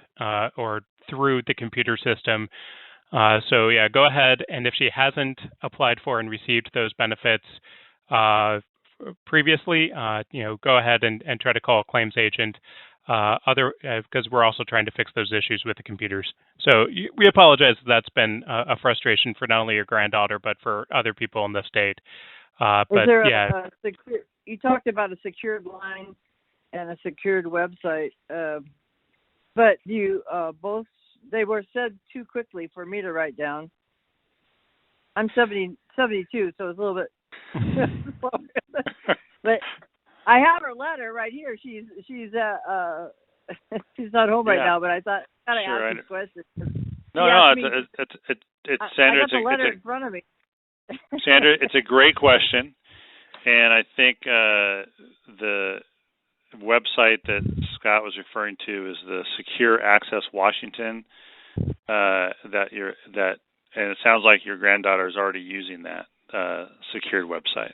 or through the computer system. So yeah, go ahead, and if she hasn't applied for and received those benefits previously, go ahead and try to call a claims agent. Because we're also trying to fix those issues with the computers. So we apologize that that's been a frustration for not only your granddaughter, but for other people in the state. Is there a secure, you talked about a secured line and a secured website, but you both, they were said too quickly for me to write down. I'm 72, so it's a little bit but I have her letter right here. She's she's not home right now, but I thought I gotta ask this question. No, it's Sandra. I got the letter in front of me. Sandra, it's a great question, and I think the website that Scott was referring to is the Secure Access Washington. And it sounds like your granddaughter is already using that secured website.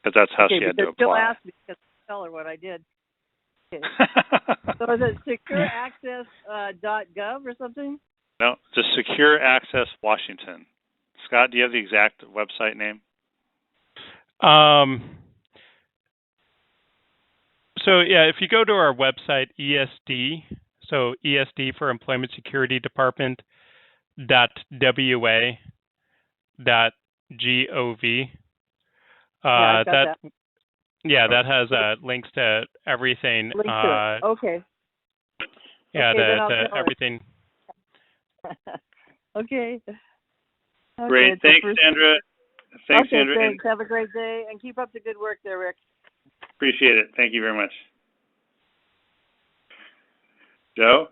Because that's how she had to apply. She'll ask me because I tell her what I did. Okay. So is it secureaccess.gov or something? No, just Secure Access Washington. Scott, do you have the exact website name? So yeah, if you go to our website, ESD, so ESD for Employment Security Department .wa.gov. That has links to everything. Okay. Yeah, okay, everything. Okay. Great. Thanks, Sandra. Thanks, Sandra. Thanks. Have a great day, and keep up the good work there, Rick. Appreciate it. Thank you very much. Joe?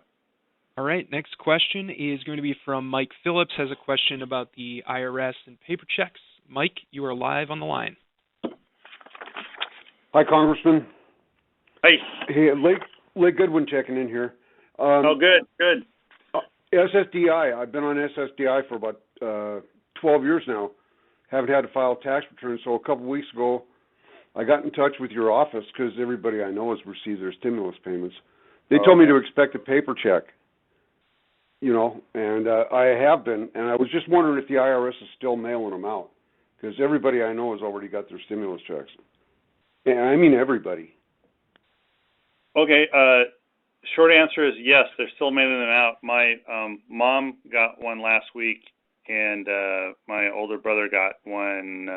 All right, next question is going to be from Mike Phillips, has a question about the IRS and paper checks. Mike, you are live on the line. Hi, Congressman. Hey. Hey, Lake Goodwin checking in here. Good. SSDI. I've been on SSDI for about 12 years now. Haven't had to file a tax return, so a couple of weeks ago, I got in touch with your office because everybody I know has received their stimulus payments. They told me to expect a paper check, and I have been, and I was just wondering if the IRS is still mailing them out because everybody I know has already got their stimulus checks. And I mean everybody. Okay, short answer is yes, they're still mailing them out. My mom got one last week, and my older brother got one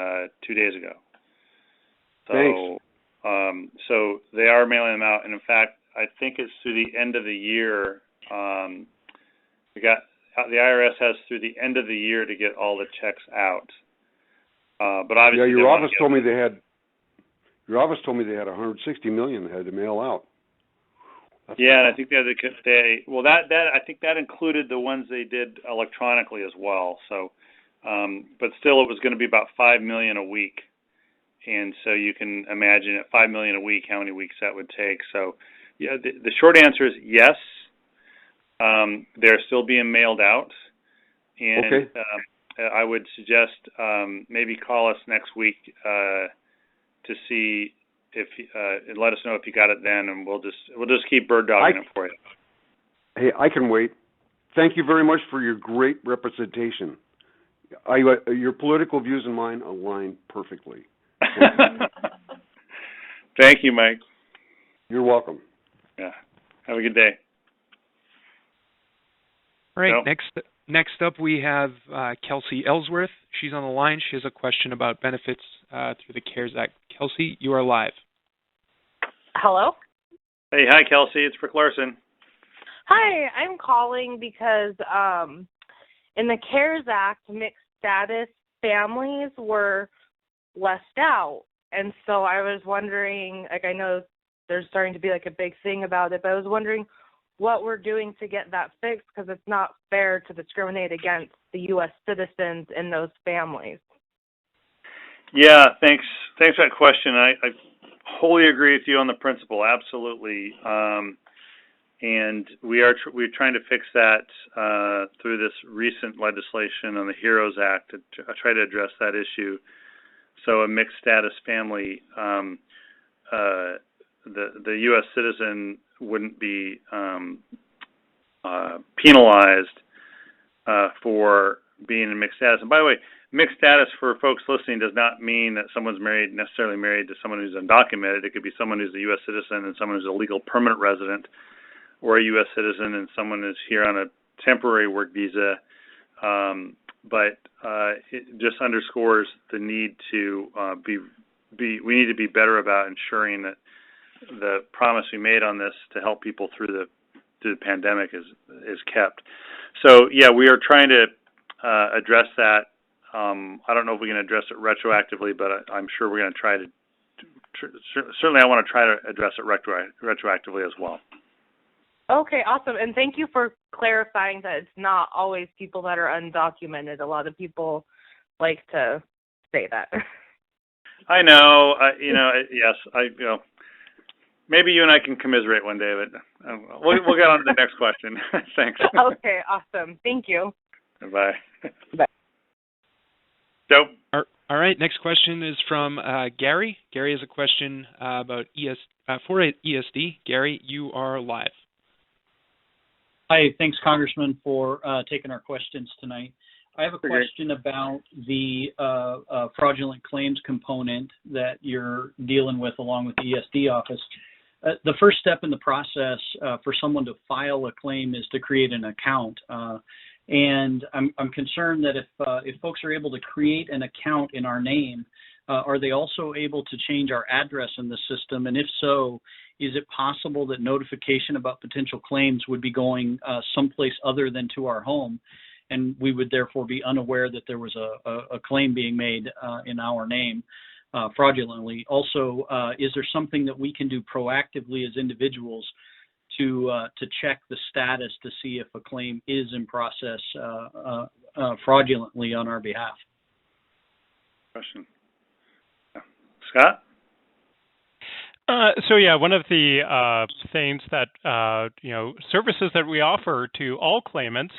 2 days ago. So, thanks. So they are mailing them out, and in fact, I think it's through the end of the year. The IRS has through the end of the year to get all the checks out. But obviously, your office told me they had. Your office told me they had 160 million they had to mail out. And I think I think that included the ones they did electronically as well. So, but still, it was going to be about 5 million a week, and so you can imagine at 5 million a week how many weeks that would take. So, yeah, the short answer is yes. They're still being mailed out, and I would suggest maybe call us next week to see if and let us know if you got it then, and we'll just keep bird dogging it for you. Hey, I can wait. Thank you very much for your great representation. Your political views and mine align perfectly. Thank you, Mike. You're welcome. Yeah. Have a good day. All right. Next up, we have Kelsey Ellsworth. She's on the line. She has a question about benefits through the CARES Act. Kelsey, you are live. Hello? Hey, hi, Kelsey. It's Rick Larsen. Hi, I'm calling because in the CARES Act, mixed status families were left out. And so I was wondering, I know there's starting to be a big thing about it, but I was wondering what we're doing to get that fixed, because it's not fair to discriminate against the U.S. citizens in those families. Yeah, thanks for that question. I wholly agree with you on the principle. Absolutely. And we're trying to fix that through this recent legislation on the HEROES Act to try to address that issue. So a mixed status family, the U.S. citizen wouldn't be penalized for being in mixed status. And by the way, mixed status for folks listening does not mean that someone's necessarily married to someone who's undocumented. It could be someone who's a U.S. citizen and someone who's a legal permanent resident, or a U.S. citizen and someone who's here on a temporary work visa. But it just underscores the need to we need to be better about ensuring that the promise we made on this to help people through the pandemic is kept. So yeah, we are trying to address that. I don't know if we can address it retroactively, but I'm sure we're going to try to. Certainly, I want to try to address it retroactively as well. Okay, awesome. And thank you for clarifying that it's not always people that are undocumented. A lot of people like to say that. I know. Yes. Maybe you and I can commiserate one day, but we'll get on to the next question. Thanks. Okay, awesome. Thank you. Bye. Bye. Joe. All right. Next question is from Gary. Gary has a question about for ESD. Gary, you are live. Hi, thanks, Congressman, for taking our questions tonight. I have a question about the fraudulent claims component that you're dealing with along with the ESD office. The first step in the process for someone to file a claim is to create an account. And I'm concerned that if folks are able to create an account in our name, are they also able to change our address in the system? And if so, is it possible that notification about potential claims would be going someplace other than to our home, and we would therefore be unaware that there was a claim being made in our name fraudulently? Also, is there something that we can do proactively as individuals to check the status to see if a claim is in process fraudulently on our behalf? Question. Scott? So yeah, one of the things that services that we offer to all claimants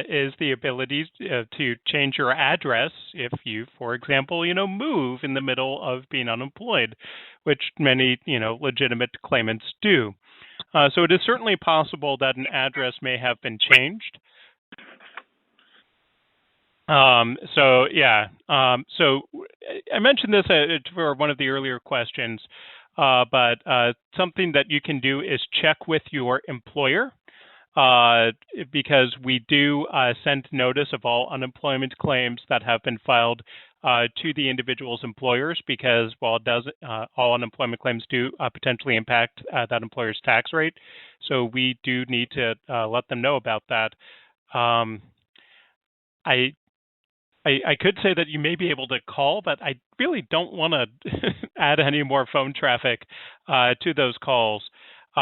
is the ability to change your address if you, for example, move in the middle of being unemployed, which many legitimate claimants do. So it is certainly possible that an address may have been changed. So I mentioned this for one of the earlier questions. But something that you can do is check with your employer because we do send notice of all unemployment claims that have been filed to the individual's employers, because while it does, all unemployment claims do potentially impact that employer's tax rate. So we do need to let them know about that. I could say that you may be able to call, but I really don't want to add any more phone traffic to those calls. We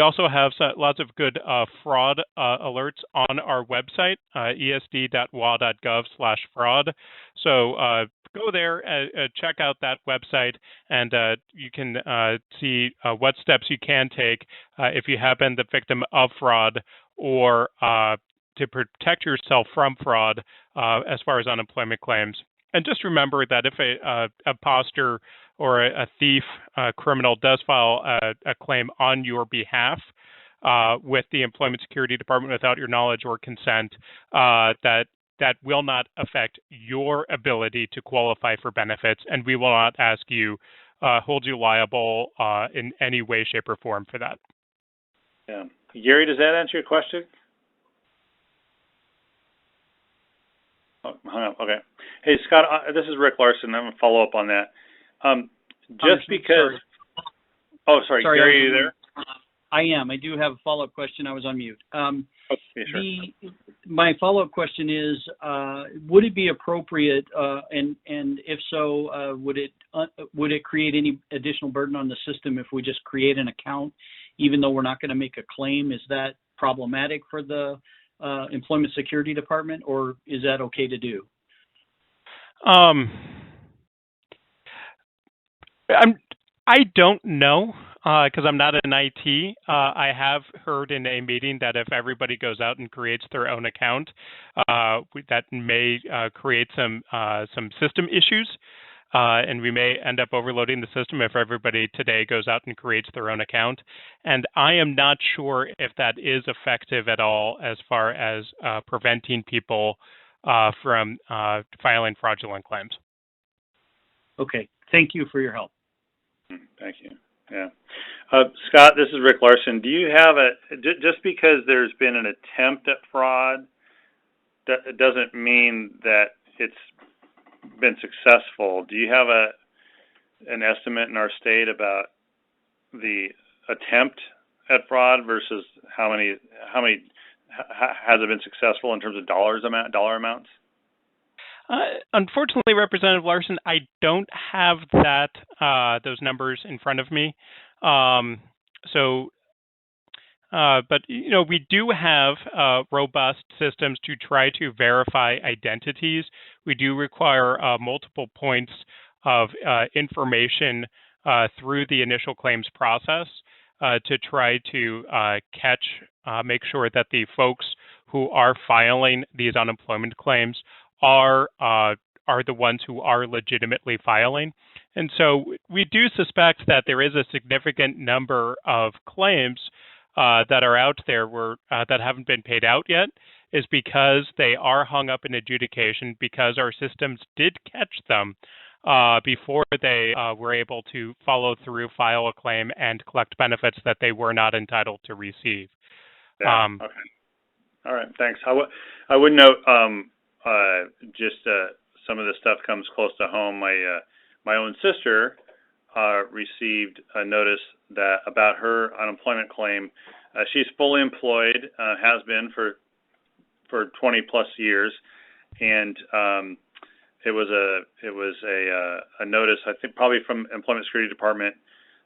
also have lots of good fraud alerts on our website, esd.wa.gov/fraud. So go there, check out that website, and you can see what steps you can take if you have been the victim of fraud or to protect yourself from fraud as far as unemployment claims. And just remember that if a imposter or a thief, criminal does file a claim on your behalf with the Employment Security Department without your knowledge or consent, that will not affect your ability to qualify for benefits, and we will not hold you liable in any way, shape, or form for that. Yeah. Gary, does that answer your question? Oh, hung up. Okay. Hey, Scott, this is Rick Larsen. I'm going to follow up on that. Just because... Sorry. Gary, are you there? I am. I do have a follow-up question. I was on mute. Sure. My follow-up question is, would it be appropriate, and if so, would it create any additional burden on the system if we just create an account, even though we're not going to make a claim? Is that problematic for the Employment Security Department, or is that okay to do? I don't know because I'm not in IT. I have heard in a meeting that if everybody goes out and creates their own account, that may create some system issues. And we may end up overloading the system if everybody today goes out and creates their own account. And I am not sure if that is effective at all as far as preventing people from filing fraudulent claims. Okay. Thank you for your help. Thank you. Yeah. Scott, this is Rick Larsen. Do you have just because there's been an attempt at fraud, that doesn't mean that it's been successful. Do you have an estimate in our state about the attempt at fraud versus how many has it been successful in terms of dollar amounts? Unfortunately, Representative Larsen, I don't have those numbers in front of me. But we do have robust systems to try to verify identities. We do require multiple points of information through the initial claims process to try to make sure that the folks who are filing these unemployment claims are the ones who are legitimately filing. And so we do suspect that there is a significant number of claims that are out there that haven't been paid out yet, is because they are hung up in adjudication because our systems did catch them before they were able to follow through, file a claim, and collect benefits that they were not entitled to receive. Yeah, okay. All right, thanks. I would note some of this stuff comes close to home. My own sister received a notice about her unemployment claim. She's fully employed, has been for 20 plus years, and it was a notice, I think probably from Employment Security Department,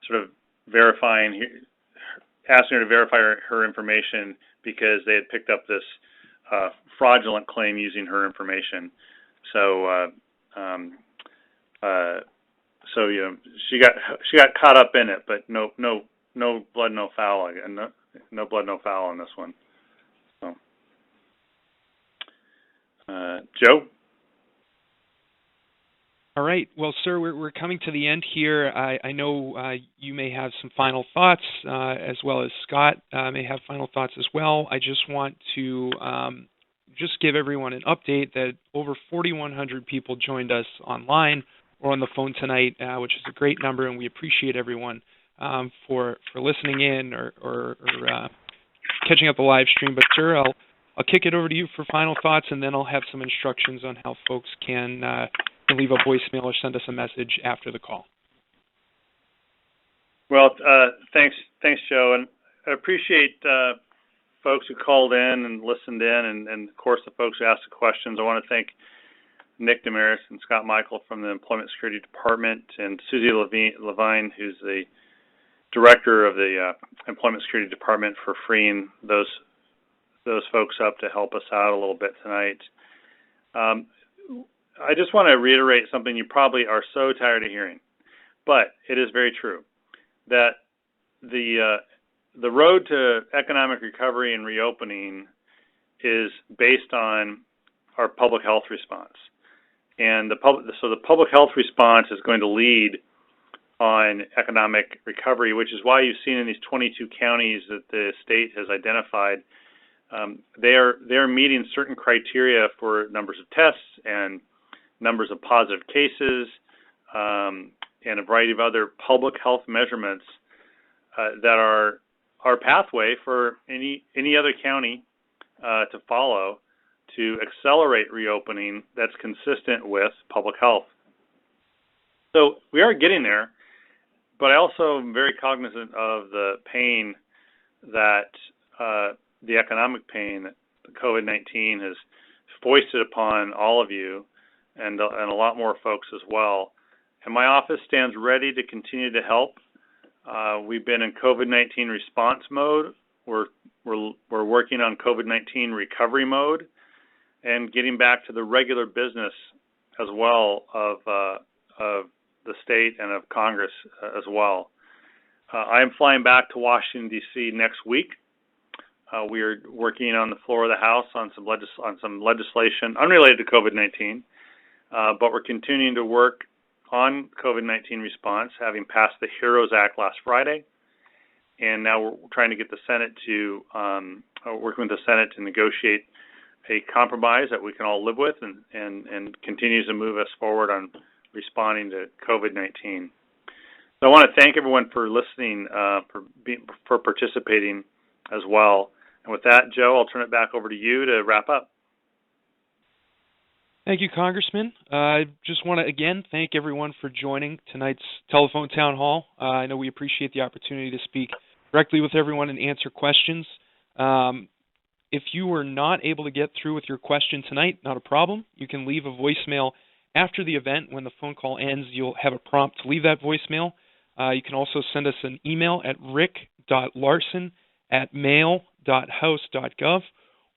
sort of asking her to verify her information because they had picked up this fraudulent claim using her information. So she got caught up in it, but no blood, no foul, and no blood, no foul on this one. So, Joe. All right. Well, sir, we're coming to the end here. I know you may have some final thoughts, as well as Scott may have final thoughts as well. I just want to just give everyone an update that over 4,100 people joined us online or on the phone tonight, which is a great number, and we appreciate everyone for listening in or catching up the live stream. But sir, I'll kick it over to you for final thoughts, and then I'll have some instructions on how folks can leave a voicemail or send us a message after the call. Well, thanks, Joe, and I appreciate folks who called in and listened in, and of course the folks who asked the questions. I want to thank Nick Demerice and Scott Michael from the Employment Security Department, and Susie Levine, who's the director of the Employment Security Department, for freeing those folks up to help us out a little bit tonight. I just want to reiterate something you probably are so tired of hearing, but it is very true, that the road to economic recovery and reopening is based on our public health response. And the public health response is going to lead on economic recovery, which is why you've seen in these 22 counties that the state has identified, they're meeting certain criteria for numbers of tests and numbers of positive cases, and a variety of other public health measurements that are our pathway for any other county to follow to accelerate reopening that's consistent with public health. So we are getting there, but I also am very cognizant of the pain that the economic pain that COVID-19 has foisted upon all of you, and a lot more folks as well. And my office stands ready to continue to help. We've been in COVID-19 response mode. We're working on COVID-19 recovery mode, and getting back to the regular business as well of the state and of Congress as well. I am flying back to Washington, D.C. next week. We are working on the floor of the House on some legislation unrelated to COVID-19, but we're continuing to work on COVID-19 response, having passed the HEROES Act last Friday, and now we're trying to get the Senate to working with the Senate to negotiate a compromise that we can all live with and continues to move us forward on responding to COVID-19. So I want to thank everyone for listening, for participating as well. And with that, Joe, I'll turn it back over to you to wrap up. Thank you, Congressman. I just want to, again, thank everyone for joining tonight's telephone town hall. I know we appreciate the opportunity to speak directly with everyone and answer questions. If you were not able to get through with your question tonight, not a problem. You can leave a voicemail after the event. When the phone call ends, you'll have a prompt to leave that voicemail. You can also send us an email at rick.larsen@mail.house.gov,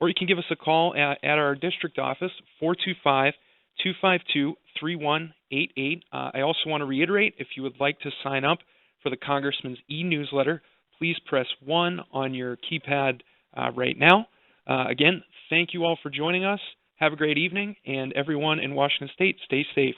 or you can give us a call at our district office, 425-252-3188. I also want to reiterate, if you would like to sign up for the Congressman's e-newsletter, please press 1 on your keypad right now. Again, thank you all for joining us. Have a great evening, and everyone in Washington State, stay safe.